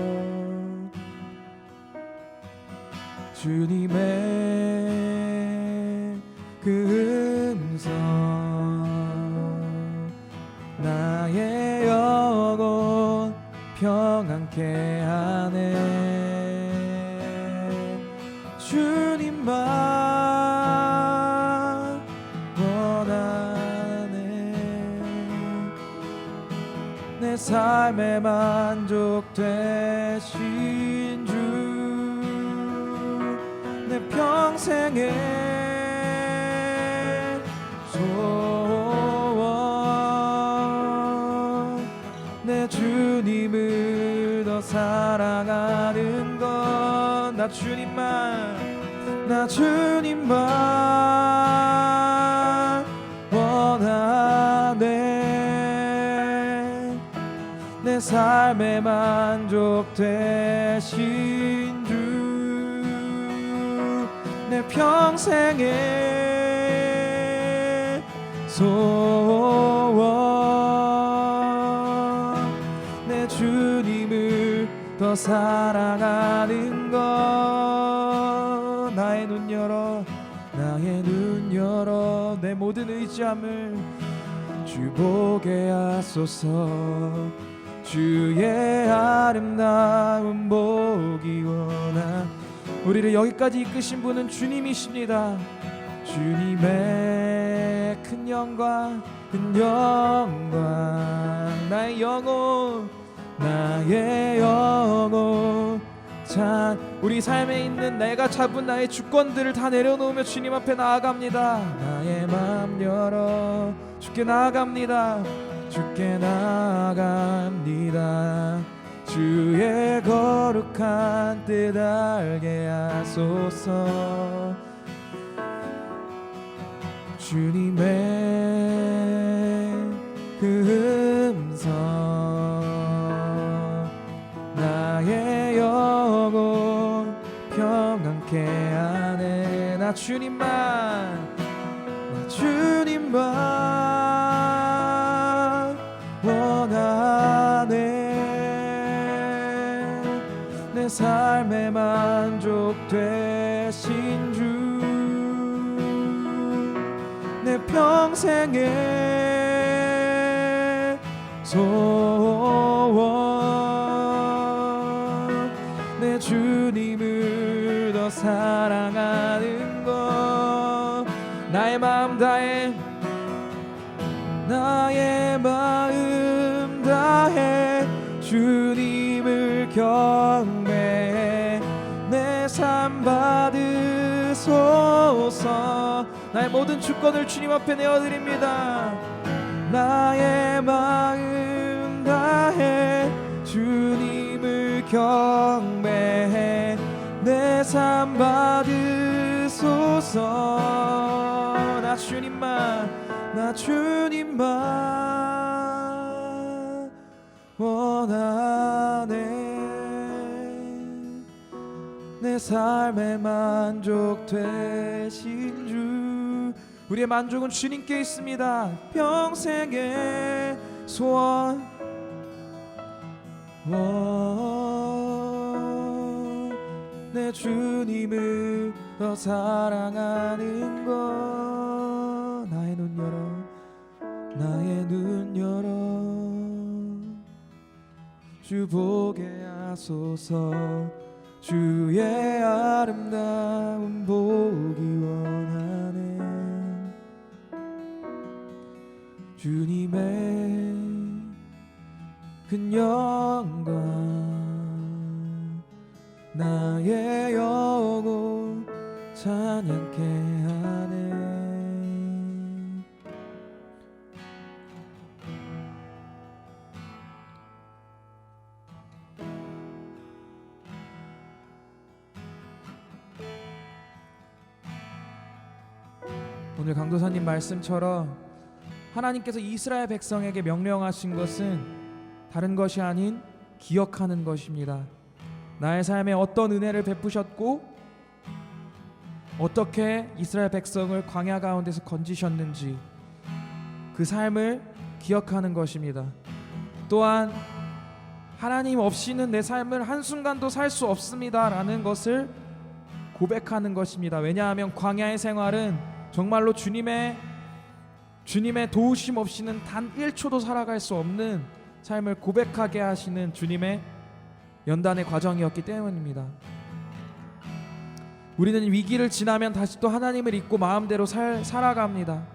주님의 그 음성 나의 영혼 평안케 하네. 주님만 원하네. 내 삶의 만족 되신 주, 내 평생의 소원, 내 주님을 더 사랑하는 것. 나 주님만 원하네. 내 삶의 만족 되신 주, 내 평생의 소원, 내 주님을 더 사랑하는 것. 나의 눈 열어, 나의 눈 열어, 내 모든 의지함을 주 보게 하소서. 주의 아름다운 보기 원하. 우리를 여기까지 이끄신 분은 주님이십니다. 주님의 큰 영광, 큰 영광 나의 영혼, 나의 영혼 찬. 우리 삶에 있는 내가 잡은 나의 주권들을 다 내려놓으며 주님 앞에 나아갑니다. 나의 마음 열어, 주께 나아갑니다. 주께 나아갑니다. 주의 거룩한 뜻 알게 하소서. 주님의 그 음성 나의 영혼 평안케 하네. 나 주님만 원하네. 내 삶의 만족 되신 주, 내 평생의 소원, 내 주님을 더 사랑하는 것, 나의 마음 다해, 나의 마음 다해 주님을 경배해 내 삶 받으소서. 나의 모든 주권을 주님 앞에 내어드립니다. 나의 마음 다해 주님을 경배해 내 삶 받으소서. 나 주님만 원하네. 내 삶의 만족 되신 주, 우리의 만족은 주님께 있습니다. 평생의 소원, 내 주님을 더 사랑하는 것. 나의 눈 열어, 나의 눈 열어 주 보게 하소서. 주의 아름다움 보기 원하네. 주님의 큰 영광 나의 영혼 찬양케 하네. 오늘 강도사님 말씀처럼 하나님께서 이스라엘 백성에게 명령하신 것은 다른 것이 아닌 기억하는 것입니다. 나의 삶에 어떤 은혜를 베푸셨고 어떻게 이스라엘 백성을 광야 가운데서 건지셨는지 그 삶을 기억하는 것입니다. 또한 하나님 없이는 내 삶을 한순간도 살 수 없습니다 라는 것을 고백하는 것입니다. 왜냐하면 광야의 생활은 정말로 주님의 도우심 없이는 단 1초도 살아갈 수 없는 삶을 고백하게 하시는 주님의 연단의 과정이었기 때문입니다. 우리는 위기를 지나면 다시 또 하나님을 잊고 마음대로 살아갑니다.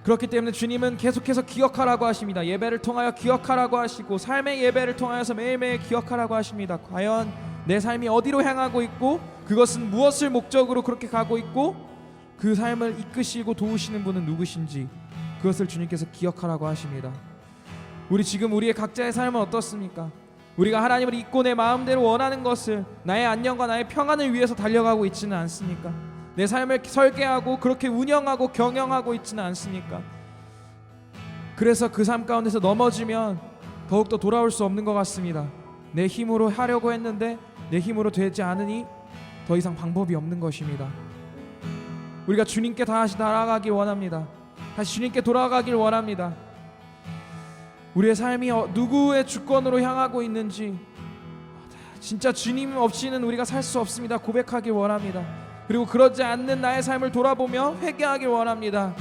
그렇기 때문에 주님은 계속해서 기억하라고 하십니다. 예배를 통하여 기억하라고 하시고 삶의 예배를 통하여서 매일매일 기억하라고 하십니다. 과연 내 삶이 어디로 향하고 있고 그것은 무엇을 목적으로 그렇게 가고 있고 그 삶을 이끄시고 도우시는 분은 누구신지 그것을 주님께서 기억하라고 하십니다. 우리의 각자의 삶은 어떻습니까? 우리가 하나님을 잊고 내 마음대로 원하는 것을, 나의 안녕과 나의 평안을 위해서 달려가고 있지는 않습니까? 내 삶을 설계하고 그렇게 운영하고 경영하고 있지는 않습니까? 그래서 그 삶 가운데서 넘어지면 더욱더 돌아올 수 없는 것 같습니다. 내 힘으로 하려고 했는데 내 힘으로 되지 않으니 더 이상 방법이 없는 것입니다. 우리가 주님께 다시 날아가길 원합니다. 다시 주님께 돌아가길 원합니다. 우리의 삶이 누구의 주권으로 향하고 있는지 진짜 주님 없이는 우리가 살 수 없습니다. 고백하길 원합니다. 그리고 그러지 않는 나의 삶을 돌아보며 회개하길 원합니다.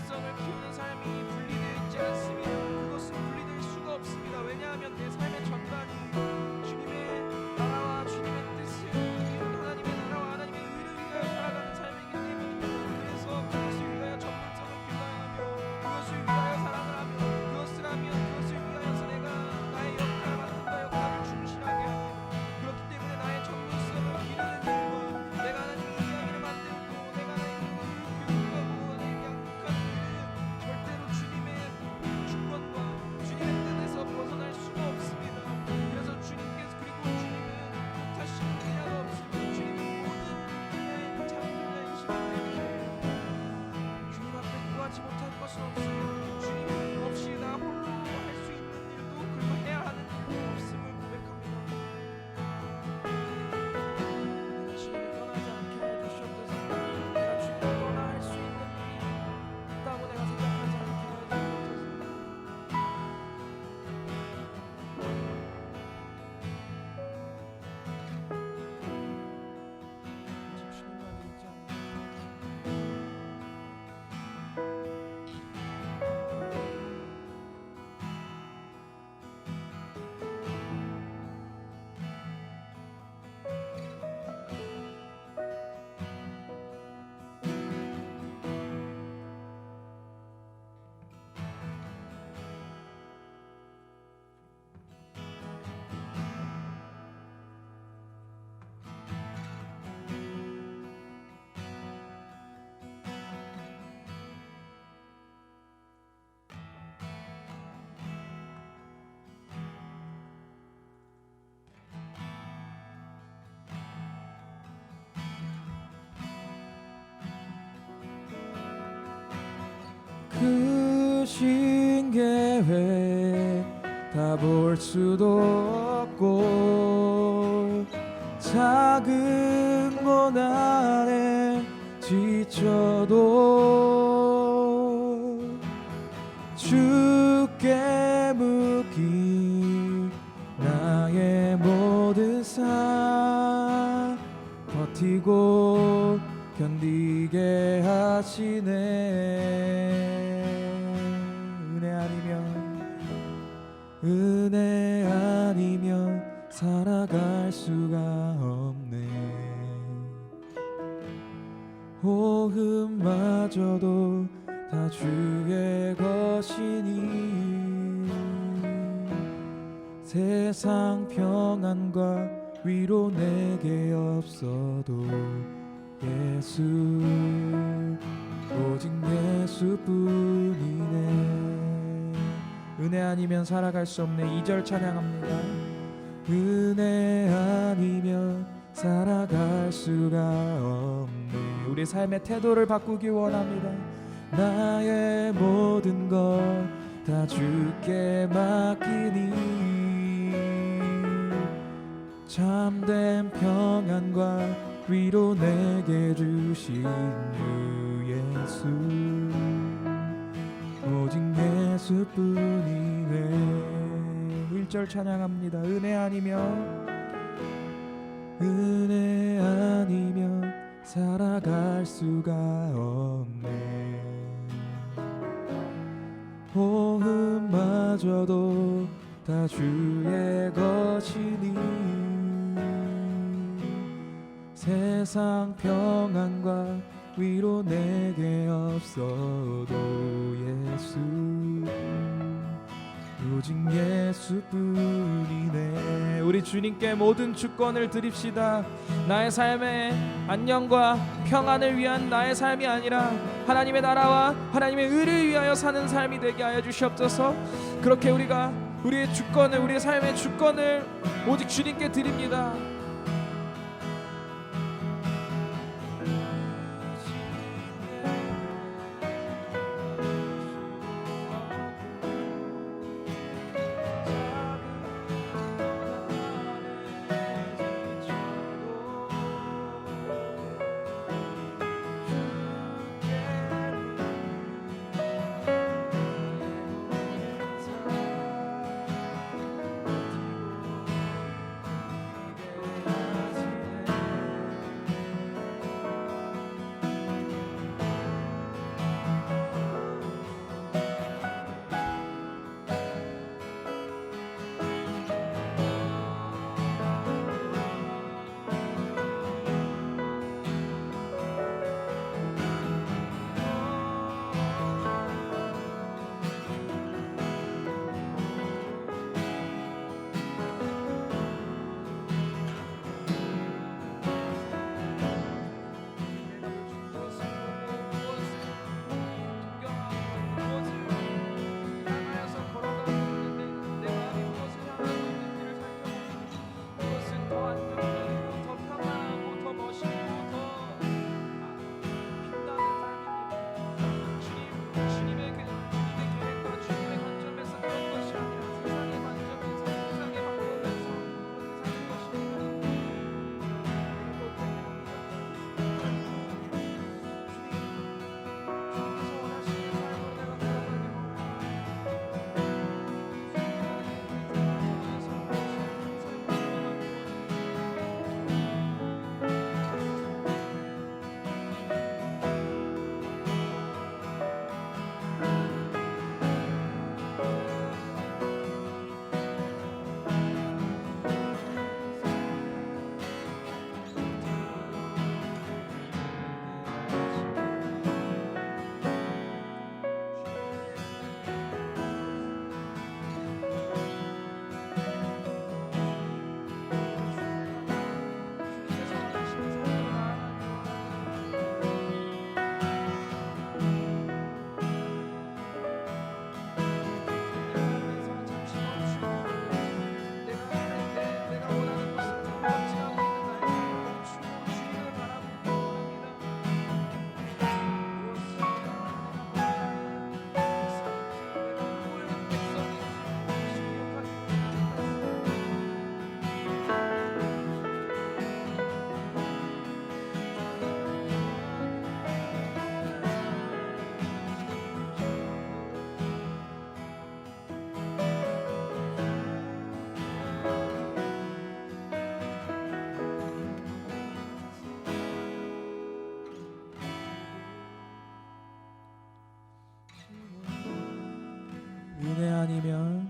전문성을 키우는 삶이 분리되어 있지 않으면 그것은 분리될 수가 없습니다. 왜냐하면 내 삶의 전반이 주님의 나라와 주님의 뜻을 하나님의 나라와 하나님의 의를 위하여 살아가는 삶이기 때문입니다. 그래서 그것을 위하여 전문성을 기울여야 하며 그것을 위하여 사랑을 하며 그것을 하며 그것을 위하여서 내가 나의 역할을 맡은 역할을 충실하게 하며 그렇기 때문에 나의 전문성을 기르는 일과 내가 하나님의 이야기를 만들고 내가 하나님의 교육하고 하나님의 양육하는 일은 절대로 주님의 주권과 주님의 뜻에서 벗어날 수가 없습니다. 그래서 주님께서 그리고 주님은 탓하시는 분야가 없으며 주님은 모든 일에 창조자이시기 때문에 주님 앞에 구하지 못할 것은 없으며 주님 없이 나 홀로 할 수 있는 일도 그리고 해야 하는 일도 없음을 고백합니다. 내가 주님을 떠나지 않게 해주셨듯이 내가 주님을 떠나 할 수 있는 일이 있다고 내가 생각하지 않게 해주셨듯이 주님만 잊지 않고 크신 계획 다 볼 수도 없고 작은 고난에 지쳐도 주께 묻기 나의 모든 삶 버티고 견디게 하시네. 은혜 아니면 살아갈 수가 없네. 호흡마저도 다 주의 것이니 세상 평안과 위로 내게 없어도 예수 오직 예수뿐이네. 은혜 아니면 살아갈 수 없네. 2절 찬양합니다. 은혜 아니면 살아갈 수가 없네. 우리 삶의 태도를 바꾸기 원합니다. 나의 모든 것 다 주께 맡기니 참된 평안과 위로 내게 주신 주 예수 오직 예수뿐이네. 1절 찬양합니다. 은혜 아니면 살아갈 수가 없네. 호흡마저도 다 주의 것이니 세상 평안과 위로 내게 없어도 예수 오직 예수뿐이네. 우리 주님께 모든 주권을 드립시다. 나의 삶의 안녕과 평안을 위한 나의 삶이 아니라 하나님의 나라와 하나님의 의를 위하여 사는 삶이 되게 하여 주시옵소서. 그렇게 우리가 우리의 주권을, 우리의 삶의 주권을 오직 주님께 드립니다. 은혜 아니면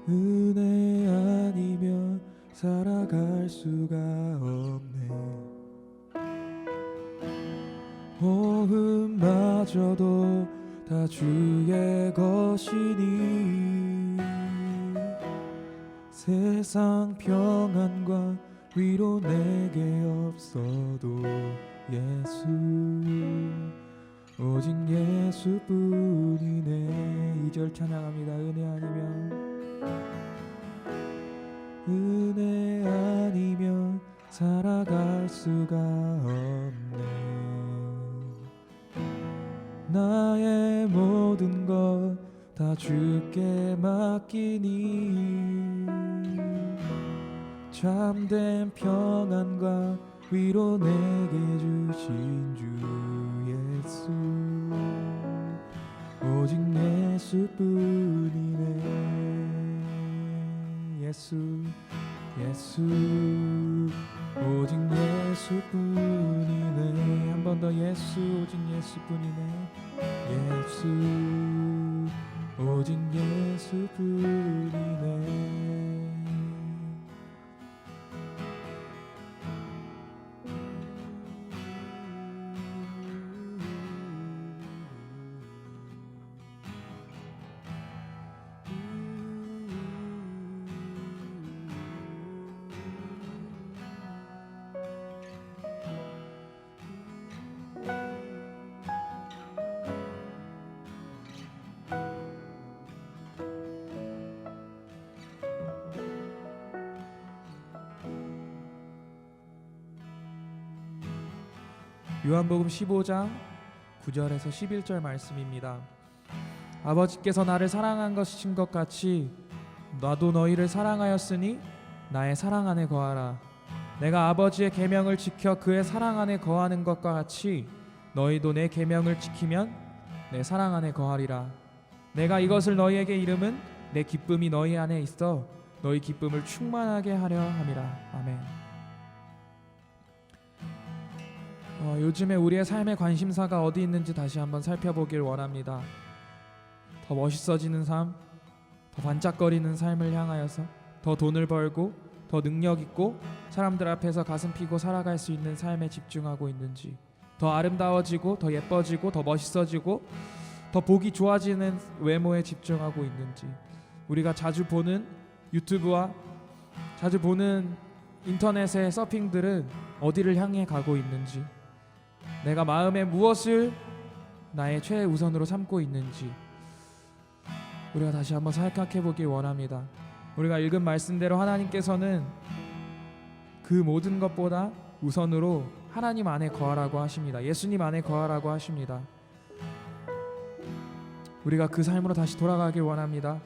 은혜 아니면 살아갈 수가 없네. 호흡마저도 다 주의 것이니 세상 평안과 위로 내게 없어도 예수 오직 예수뿐이네. 2절 찬양합니다. 은혜 아니면 살아갈 수가 없네. 나의 모든 것 다 주께 맡기니 참된 평안과 위로 내게 주신 주 예수 오직 예수뿐이네. 예수 오직 예수뿐이네. 한 번 더 예수 오직 예수뿐이네. 예수 오직 예수뿐이네. 요한복음 15장 9절에서 11절 말씀입니다. 아버지께서 나를 사랑한 것이신 것 같이 나도 너희를 사랑하였으니 나의 사랑 안에 거하라. 내가 아버지의 계명을 지켜 그의 사랑 안에 거하는 것과 같이 너희도 내 계명을 지키면 내 사랑 안에 거하리라. 내가 이것을 너희에게 이름은 내 기쁨이 너희 안에 있어 너희 기쁨을 충만하게 하려 함이라. 아멘. 요즘에 우리의 삶의 관심사가 어디 있는지 다시 한번 살펴보길 원합니다. 더 멋있어지는 삶, 더 반짝거리는 삶을 향하여서 더 돈을 벌고 더 능력 있고 사람들 앞에서 가슴 피고 살아갈 수 있는 삶에 집중하고 있는지, 더 아름다워지고 더 예뻐지고 더 멋있어지고 더 보기 좋아지는 외모에 집중하고 있는지, 우리가 자주 보는 유튜브와 자주 보는 인터넷의 서핑들은 어디를 향해 가고 있는지, 내가 마음에 무엇을 나의 최우선으로 삼고 있는지 우리가 다시 한번 생각해 보길 원합니다. 우리가 읽은 말씀대로 하나님께서는 그 모든 것보다 우선으로 하나님 안에 거하라고 하십니다. 예수님 안에 거하라고 하십니다. 우리가 그 삶으로 다시 돌아가길 원합니다.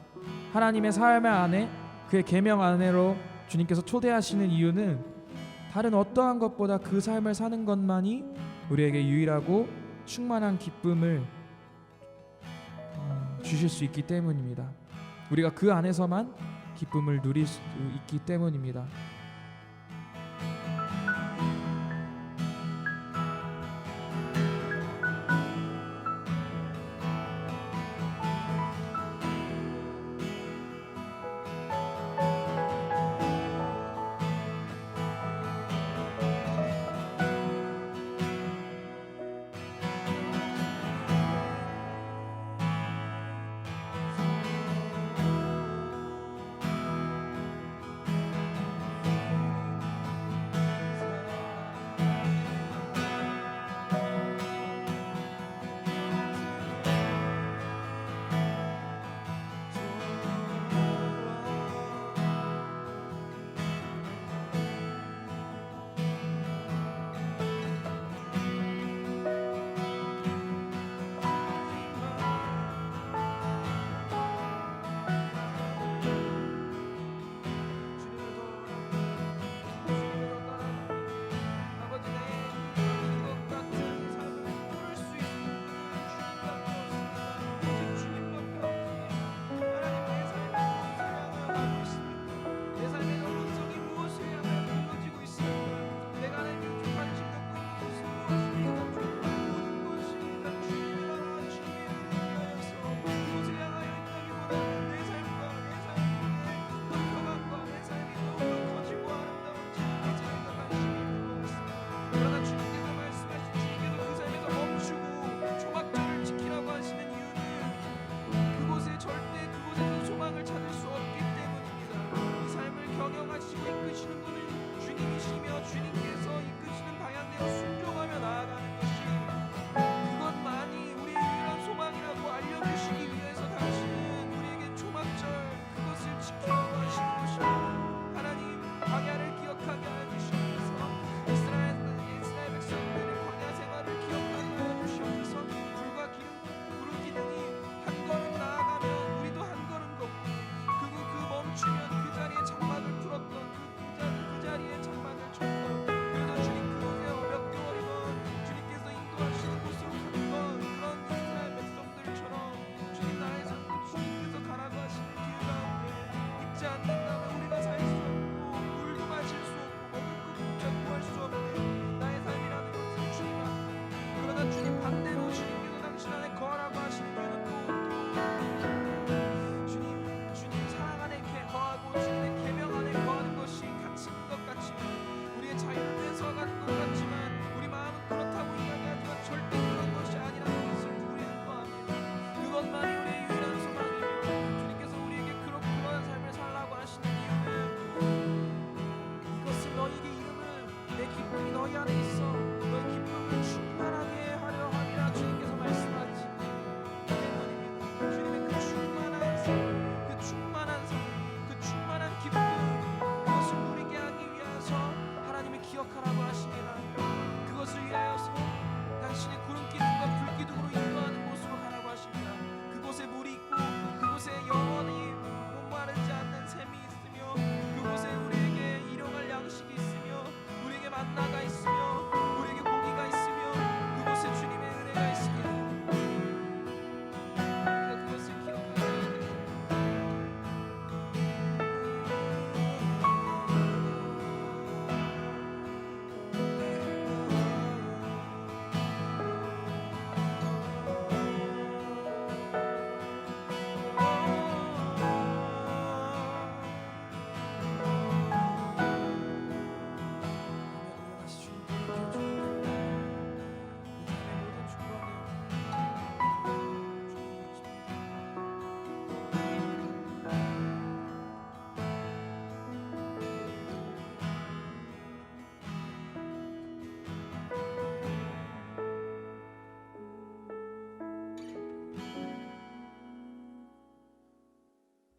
하나님의 삶 안에, 그의 계명 안에로 주님께서 초대하시는 이유는 다른 어떠한 것보다 그 삶을 사는 것만이 우리에게 유일하고 충만한 기쁨을 주실 수 있기 때문입니다. 우리가 그 안에서만 기쁨을 누릴 수 있기 때문입니다.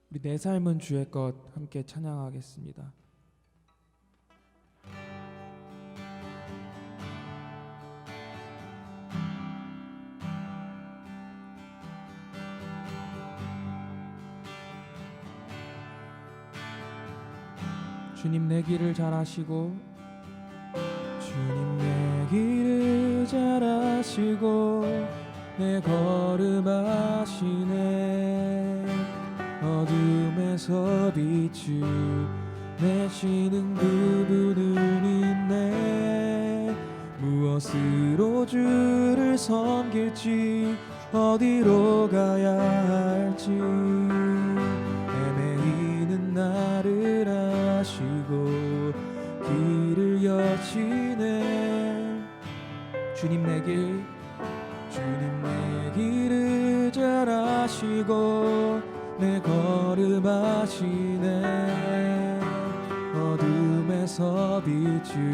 우리 내 삶은 주의 것 함께 찬양하겠습니다. 주님 내 길을 잘 아시고 주님 내 길을 잘 아시고 내 걸음 아시네. 어둠에서 빛을 내시는 그분은 있네. 무엇으로 주를 섬길지 어디로 가야 할지 헤매이는 나를 아시고 길을 여시네. 주님 내 길을 잘 아시고 내 걸음 아시네. 어둠에서 빛을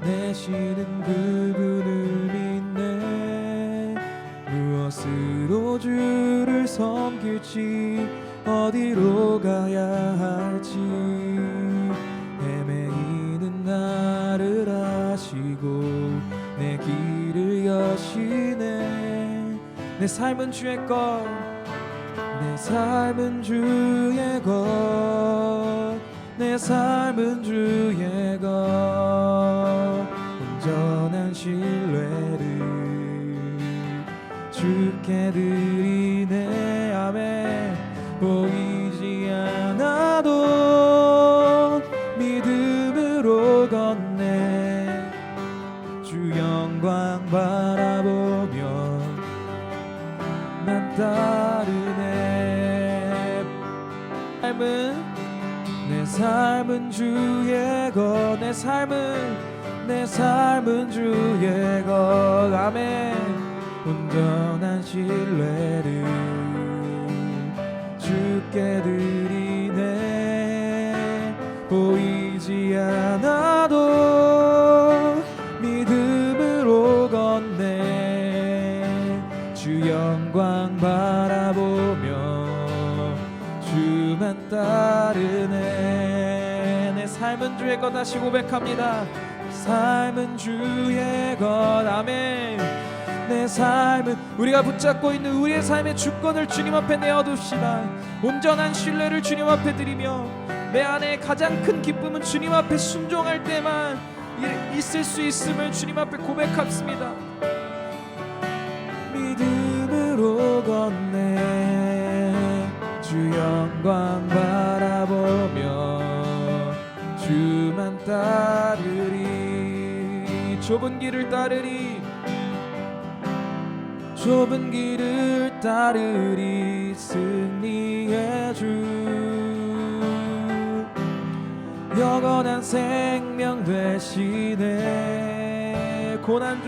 내시는 그분을 믿네. 무엇으로 주를 섬길지 어디로 가야 할지 헤매이는 나를 아시고 내 길을 여시네. 내 삶은 주의 것, 내 삶은 주의 것, 내 삶은 주의 것. 온전한 신뢰를 주께 드리네. 아멘. 보이지 않아도 믿음으로 걷네. 주 영광 바라보며 난 따르네. 내 삶은 주의 것, 내 삶은 주의 것. 아멘. 온전한 신뢰를 주께 드리네. 보이지 않아도 믿음으로 걷네. 주 영광 바라보며 주만 따르네. 내 삶은 주의 것 다시 고백합니다. 삶은 주의 것. 아멘. 내 삶은 우리가 붙잡고 있는 우리의 삶의 주권을 주님 앞에 내어둡시다. 온전한 신뢰를 주님 앞에 드리며 내 안에 가장 큰 기쁨은 주님 앞에 순종할 때만 있을 수 있음을 주님 앞에 고백합니다. 믿음으로 걷네. 주 영광 바라보며 주만 따르리. 좁은 길을 따르리. 좁은 길을 따르리. 승리의 주 영원한 생명 되시네. 고난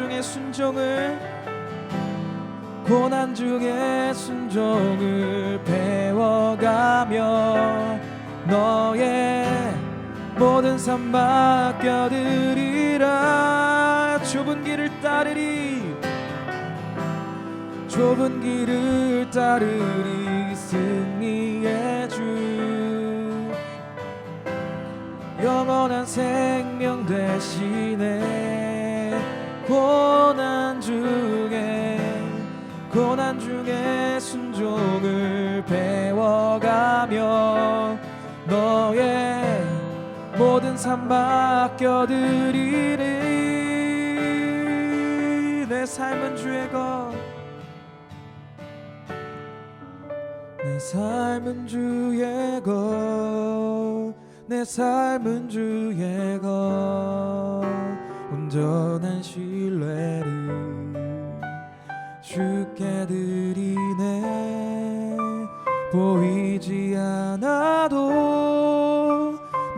중에 순종을 배워가며 너의 모든 삶 맡겨드리라. 좁은 길을 따르리. 좁은 길을 따르리. 승리의 주 영원한 생명 되시네. 고난 중에 순종을 배워가며 너의 모든 삶 맡겨드리리. 내 삶은 주의 것, 내 삶은 주의 것, 내 삶은 주의 것. 온전한 신뢰를 주께 드리네. 보이지 않아도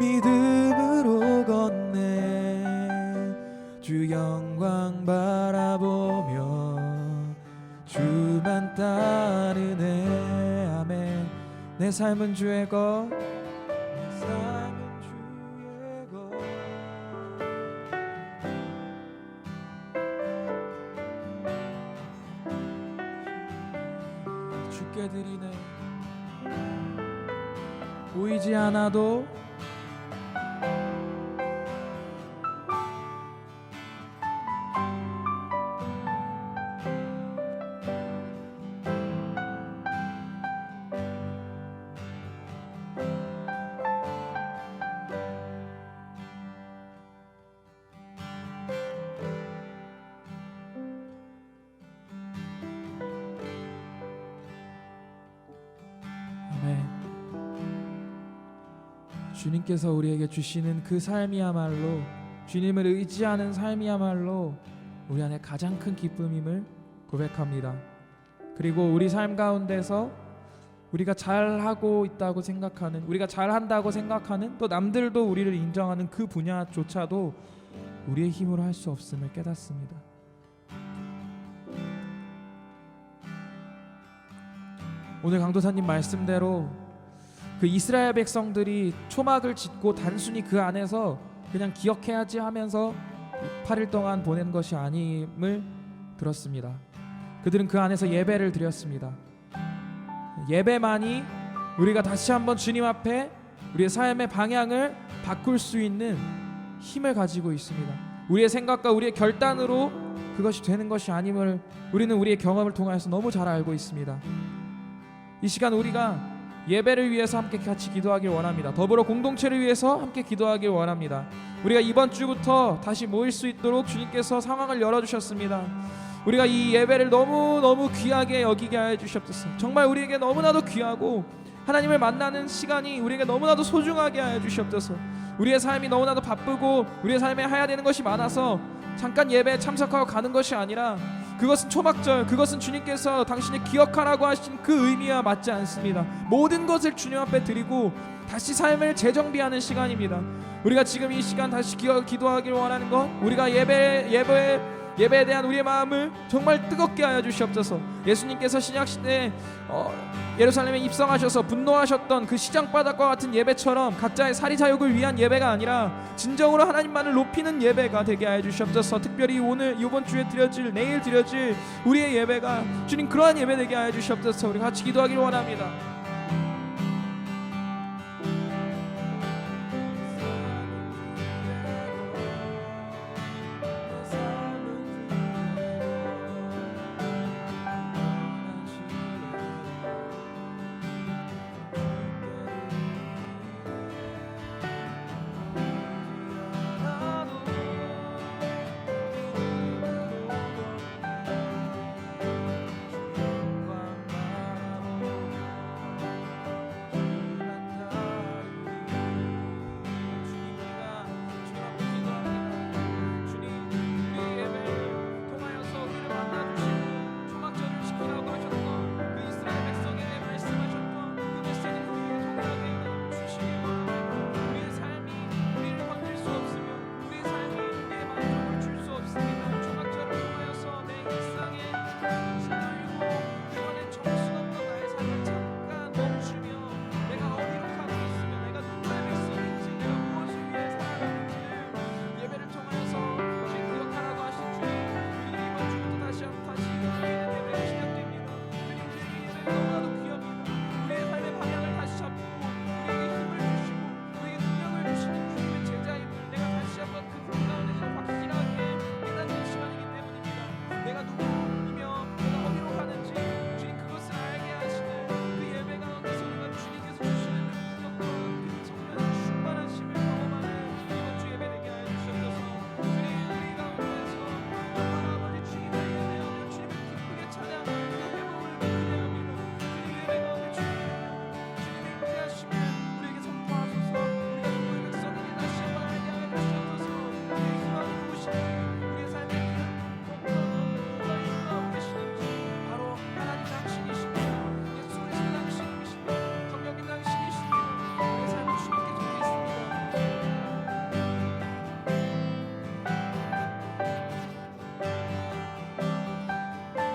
믿음으로 걷네. 주 영광 바라보며 주만 따르네. 아멘. 내 삶은 주의 것, 내 삶은 주의 것. 주께 드리네. 보이지 않아도 아멘. 주님께서 우리에게 주시는 그 삶이야말로, 주님을 의지하는 삶이야말로 우리 안에 가장 큰 기쁨임을 고백합니다. 그리고 우리 삶 가운데서 우리가 잘하고 있다고 생각하는, 우리가 잘한다고 생각하는, 또 남들도 우리를 인정하는 그 분야조차도 우리의 힘으로 할 수 없음을 깨닫습니다. 오늘 강도사님 말씀대로 그 이스라엘 백성들이 초막을 짓고 단순히 그 안에서 그냥 기억해야지 하면서 8일 동안 보낸 것이 아님을 들었습니다. 그들은 그 안에서 예배를 드렸습니다. 예배만이 우리가 다시 한번 주님 앞에 우리의 삶의 방향을 바꿀 수 있는 힘을 가지고 있습니다. 우리의 생각과 우리의 결단으로 그것이 되는 것이 아님을 우리는 우리의 경험을 통해서 너무 잘 알고 있습니다. 이 시간 우리가 예배를 위해서 함께 같이 기도하길 원합니다. 더불어 공동체를 위해서 함께 기도하길 원합니다. 우리가 이번 주부터 다시 모일 수 있도록 주님께서 상황을 열어주셨습니다. 우리가 이 예배를 너무너무 귀하게 여기게 하여 주시옵소서. 정말 우리에게 너무나도 귀하고 하나님을 만나는 시간이 우리에게 너무나도 소중하게 하여 주시옵소서. 우리의 삶이 너무나도 바쁘고 우리의 삶에 해야 되는 것이 많아서 잠깐 예배에 참석하고 가는 것이 아니라 그것은 초막절, 그것은 주님께서 당신이 기억하라고 하신 그 의미와 맞지 않습니다. 모든 것을 주님 앞에 드리고 다시 삶을 재정비하는 시간입니다. 우리가 지금 이 시간 다시 기도하기를 원하는 것, 우리가 예배에 대한 우리의 마음을 정말 뜨겁게 하여 주시옵소서. 예수님께서 신약시대에 예루살렘에 입성하셔서 분노하셨던 그 시장바닥과 같은 예배처럼 각자의 사리사욕을 위한 예배가 아니라 진정으로 하나님만을 높이는 예배가 되게 하여 주시옵소서. 특별히 오늘 이번 주에 드려질, 내일 드려질 우리의 예배가 주님 그러한 예배 되게 하여 주시옵소서. 우리 같이 기도하기를 원합니다.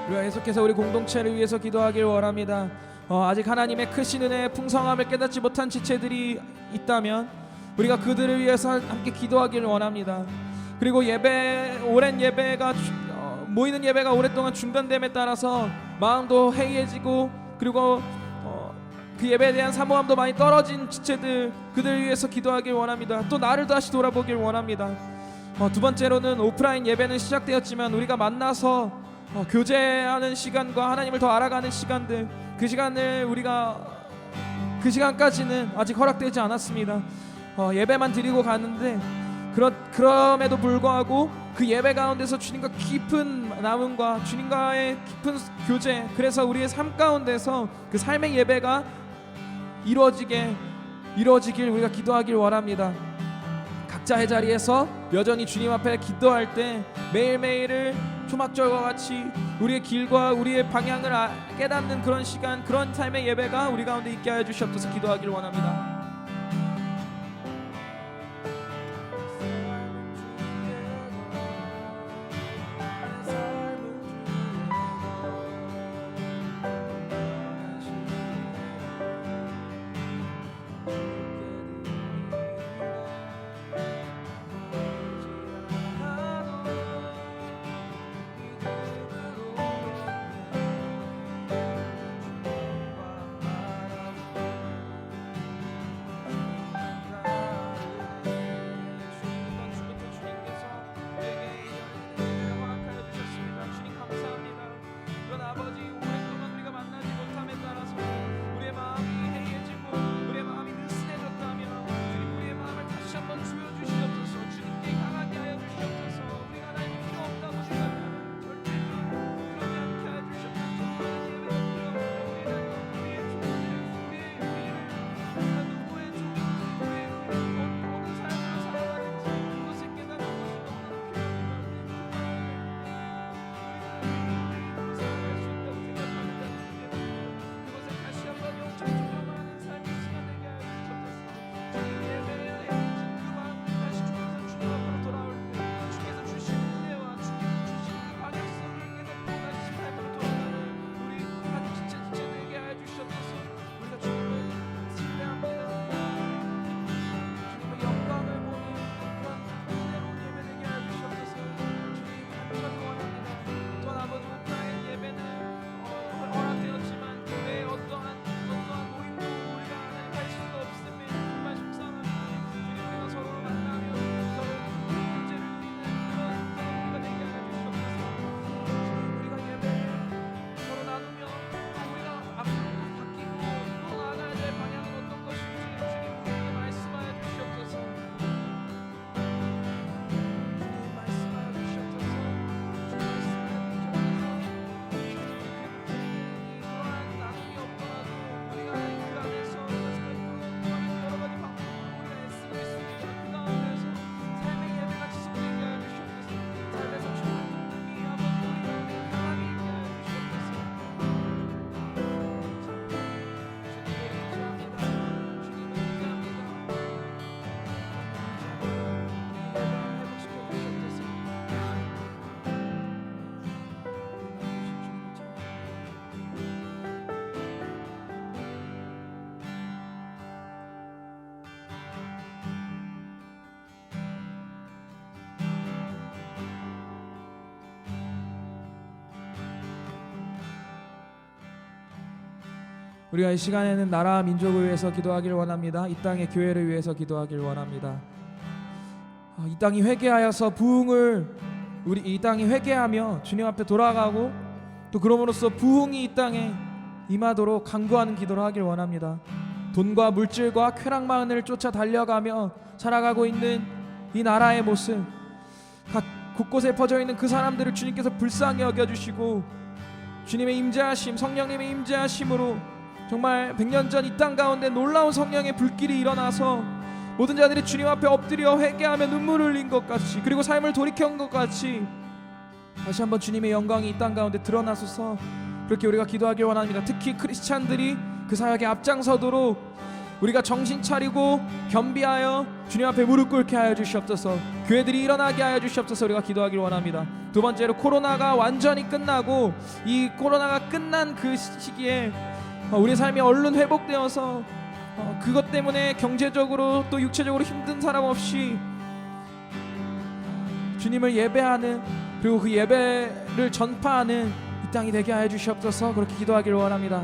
우리가 계속해서 우리 공동체를 위해서 기도하길 원합니다. 아직 하나님의 크신 은혜의 풍성함을 깨닫지 못한 지체들이 있다면 우리가 그들을 위해서 함께 기도하기를 원합니다. 그리고 오랜 예배가 모이는 예배가 오랫동안 중단됨에 따라서 마음도 해이해지고 그리고 그 예배에 대한 사모함도 많이 떨어진 지체들, 그들 위해서 기도하길 원합니다. 또 나를 다시 돌아보길 원합니다. 두 번째로는 오프라인 예배는 시작되었지만 우리가 만나서 교제하는 시간과 하나님을 더 알아가는 시간들, 그 시간을 우리가 그 시간까지는 아직 허락되지 않았습니다. 예배만 드리고 가는데 그럼에도 불구하고 그 예배 가운데서 주님과 깊은 나눔과 주님과의 깊은 교제, 그래서 우리의 삶 가운데서 그 삶의 예배가 이루어지길 우리가 기도하길 원합니다. 각자의 자리에서 여전히 주님 앞에 기도할 때 매일매일을 초막절과 같이 우리의 길과 우리의 방향을 깨닫는 그런 시간, 그런 삶의 예배가 우리 가운데 있게 하여 주시옵소서. 기도하길 원합니다. 우리가 이 시간에는 나라와 민족을 위해서 기도하길 원합니다. 이 땅의 교회를 위해서 기도하길 원합니다. 이 땅이 회개하여서 부흥을 우리 이 땅이 회개하며 주님 앞에 돌아가고 또 그럼으로써 부흥이 이 땅에 임하도록 간구하는 기도를 하길 원합니다. 돈과 물질과 쾌락만을 쫓아 달려가며 살아가고 있는 이 나라의 모습, 각 곳곳에 퍼져 있는 그 사람들을 주님께서 불쌍히 여겨주시고 주님의 임재하심, 성령님의 임재하심으로 정말 100년 전 이 땅 가운데 놀라운 성령의 불길이 일어나서 모든 자들이 주님 앞에 엎드려 회개하며 눈물을 흘린 것 같이, 그리고 삶을 돌이켜온 것 같이 다시 한번 주님의 영광이 이 땅 가운데 드러나소서. 그렇게 우리가 기도하길 원합니다. 특히 크리스찬들이 그 사역에 앞장서도록 우리가 정신 차리고 겸비하여 주님 앞에 무릎 꿇게 하여 주시옵소서. 교회들이 일어나게 하여 주시옵소서. 우리가 기도하길 원합니다. 두 번째로, 코로나가 완전히 끝나고 이 코로나가 끝난 그 시기에 우리의 삶이 얼른 회복되어서 그것 때문에 경제적으로 또 육체적으로 힘든 사람 없이 주님을 예배하는, 그리고 그 예배를 전파하는 이 땅이 되게 하여 주시옵소서. 그렇게 기도하기를 원합니다.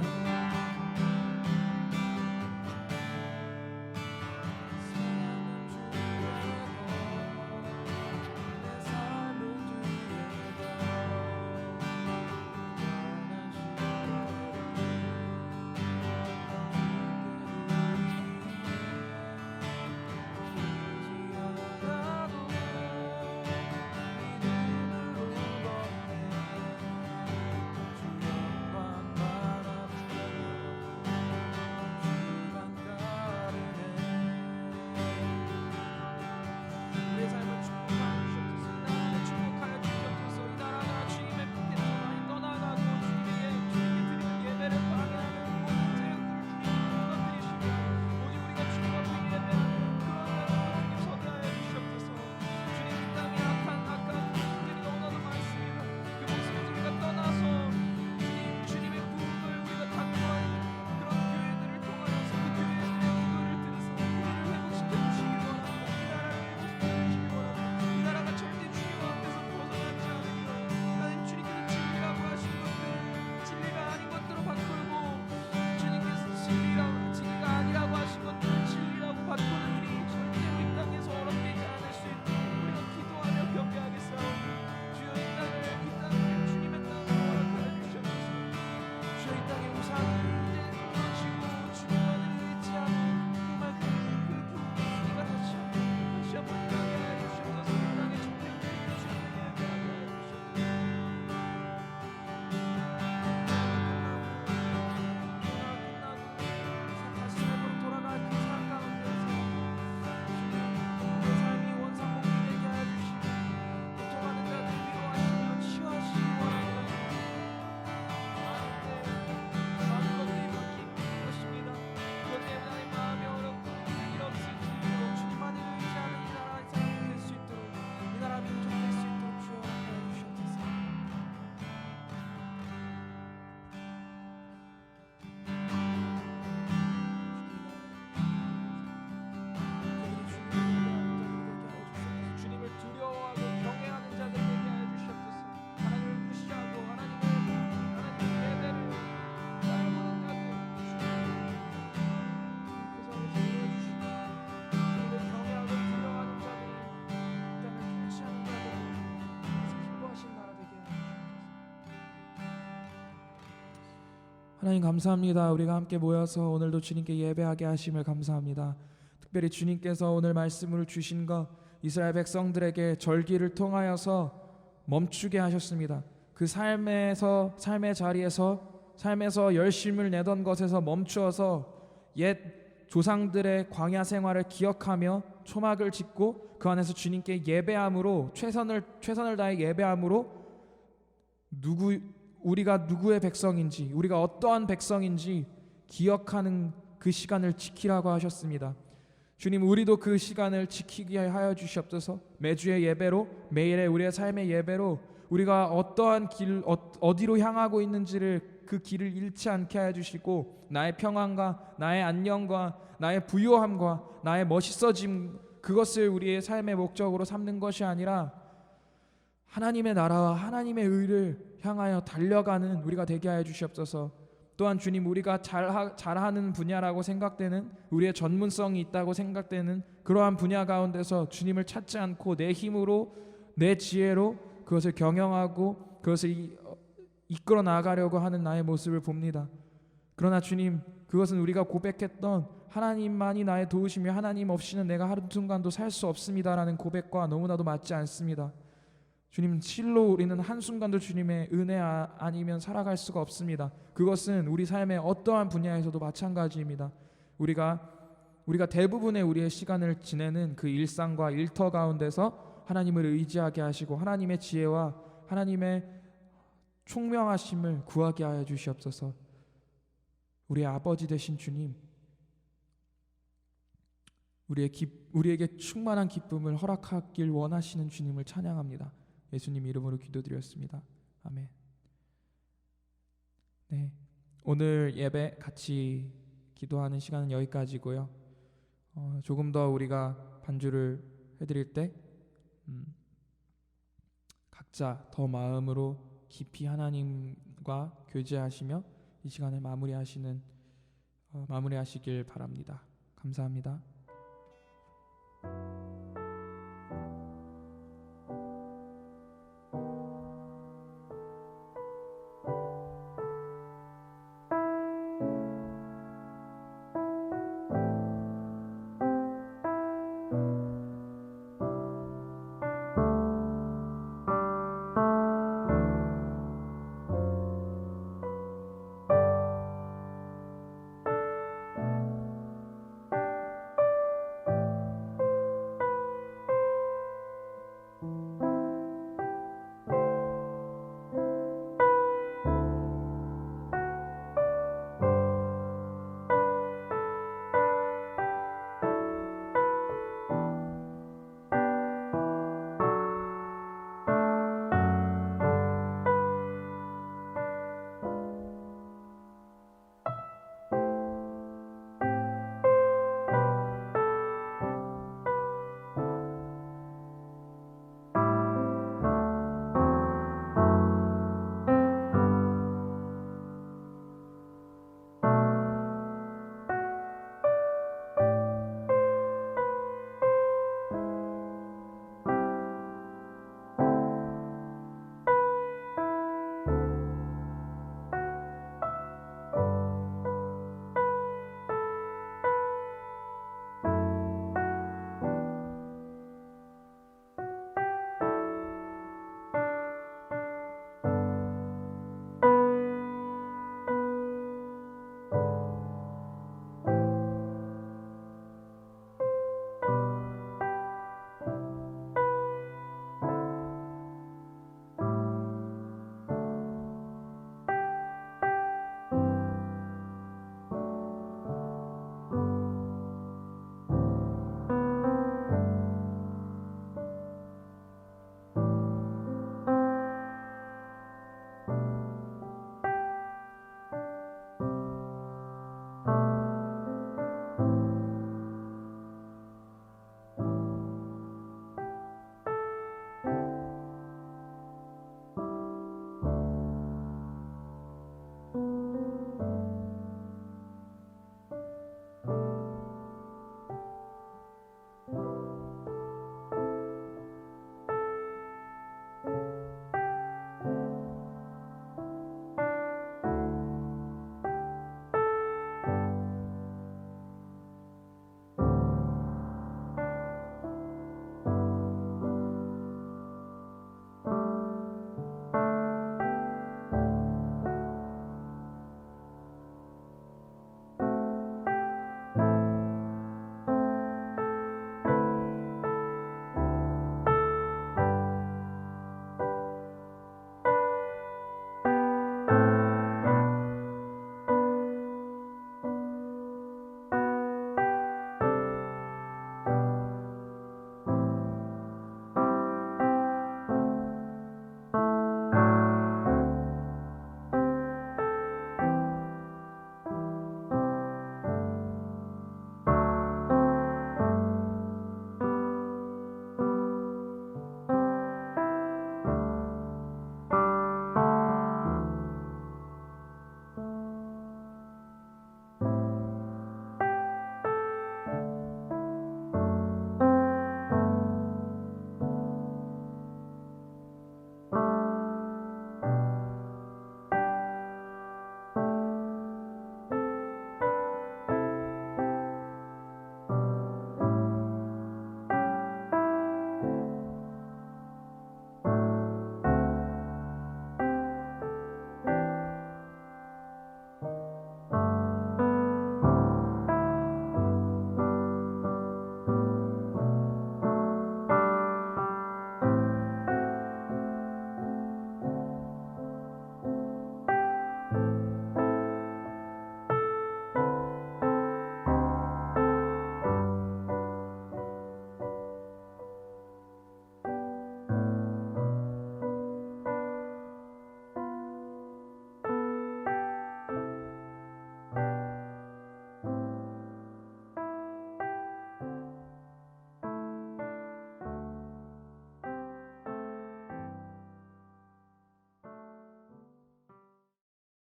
하나님 감사합니다. 우리가 함께 모여서 오늘도 주님께 예배하게 하심을 감사합니다. 특별히 주님께서 오늘 말씀을 주신 것 이스라엘 백성들에게 절기를 통하여서 멈추게 하셨습니다. 그 삶의 자리에서 열심을 내던 것에서 멈추어서 옛 조상들의 광야 생활을 기억하며 초막을 짓고 그 안에서 주님께 예배함으로 최선을 다해 예배함으로 우리가 누구의 백성인지, 우리가 어떠한 백성인지 기억하는 그 시간을 지키라고 하셨습니다. 주님, 우리도 그 시간을 지키게 하여 주시옵소서. 매주의 예배로, 매일의 우리의 삶의 예배로 우리가 어떠한 어디로 향하고 있는지를 그 길을 잃지 않게 하여 주시고, 나의 평안과 나의 안녕과 나의 부요함과 나의 멋있어짐, 그것을 우리의 삶의 목적으로 삼는 것이 아니라 하나님의 나라와 하나님의 의를 향하여 달려가는 우리가 되게 하여 주시옵소서. 또한 주님, 우리가 잘하는 분야라고 생각되는, 우리의 전문성이 있다고 생각되는 그러한 분야 가운데서 주님을 찾지 않고 내 힘으로, 내 지혜로 그것을 경영하고 그것을 이끌어 나가려고 하는 나의 모습을 봅니다. 그러나 주님, 그것은 우리가 고백했던 하나님만이 나의 도우시며 하나님 없이는 내가 한순간도 살 수 없습니다라는 고백과 너무나도 맞지 않습니다. 주님, 실로 우리는 한순간도 주님의 은혜 아니면 살아갈 수가 없습니다. 그것은 우리 삶의 어떠한 분야에서도 마찬가지입니다. 우리가 대부분의 우리의 시간을 지내는 그 일상과 일터 가운데서 하나님을 의지하게 하시고 하나님의 지혜와 하나님의 총명하심을 구하게 하여 주시옵소서. 우리의 아버지 되신 주님, 우리에게 충만한 기쁨을 허락하길 원하시는 주님을 찬양합니다. 예수님 이름으로 기도드렸습니다. 아멘. 네, 오늘 예배 같이 기도하는 시간은 여기까지고요. 조금 더 우리가 반주를 해드릴 때 각자 더 마음으로 깊이 하나님과 교제하시며 이 시간을 마무리하시길 바랍니다. 감사합니다.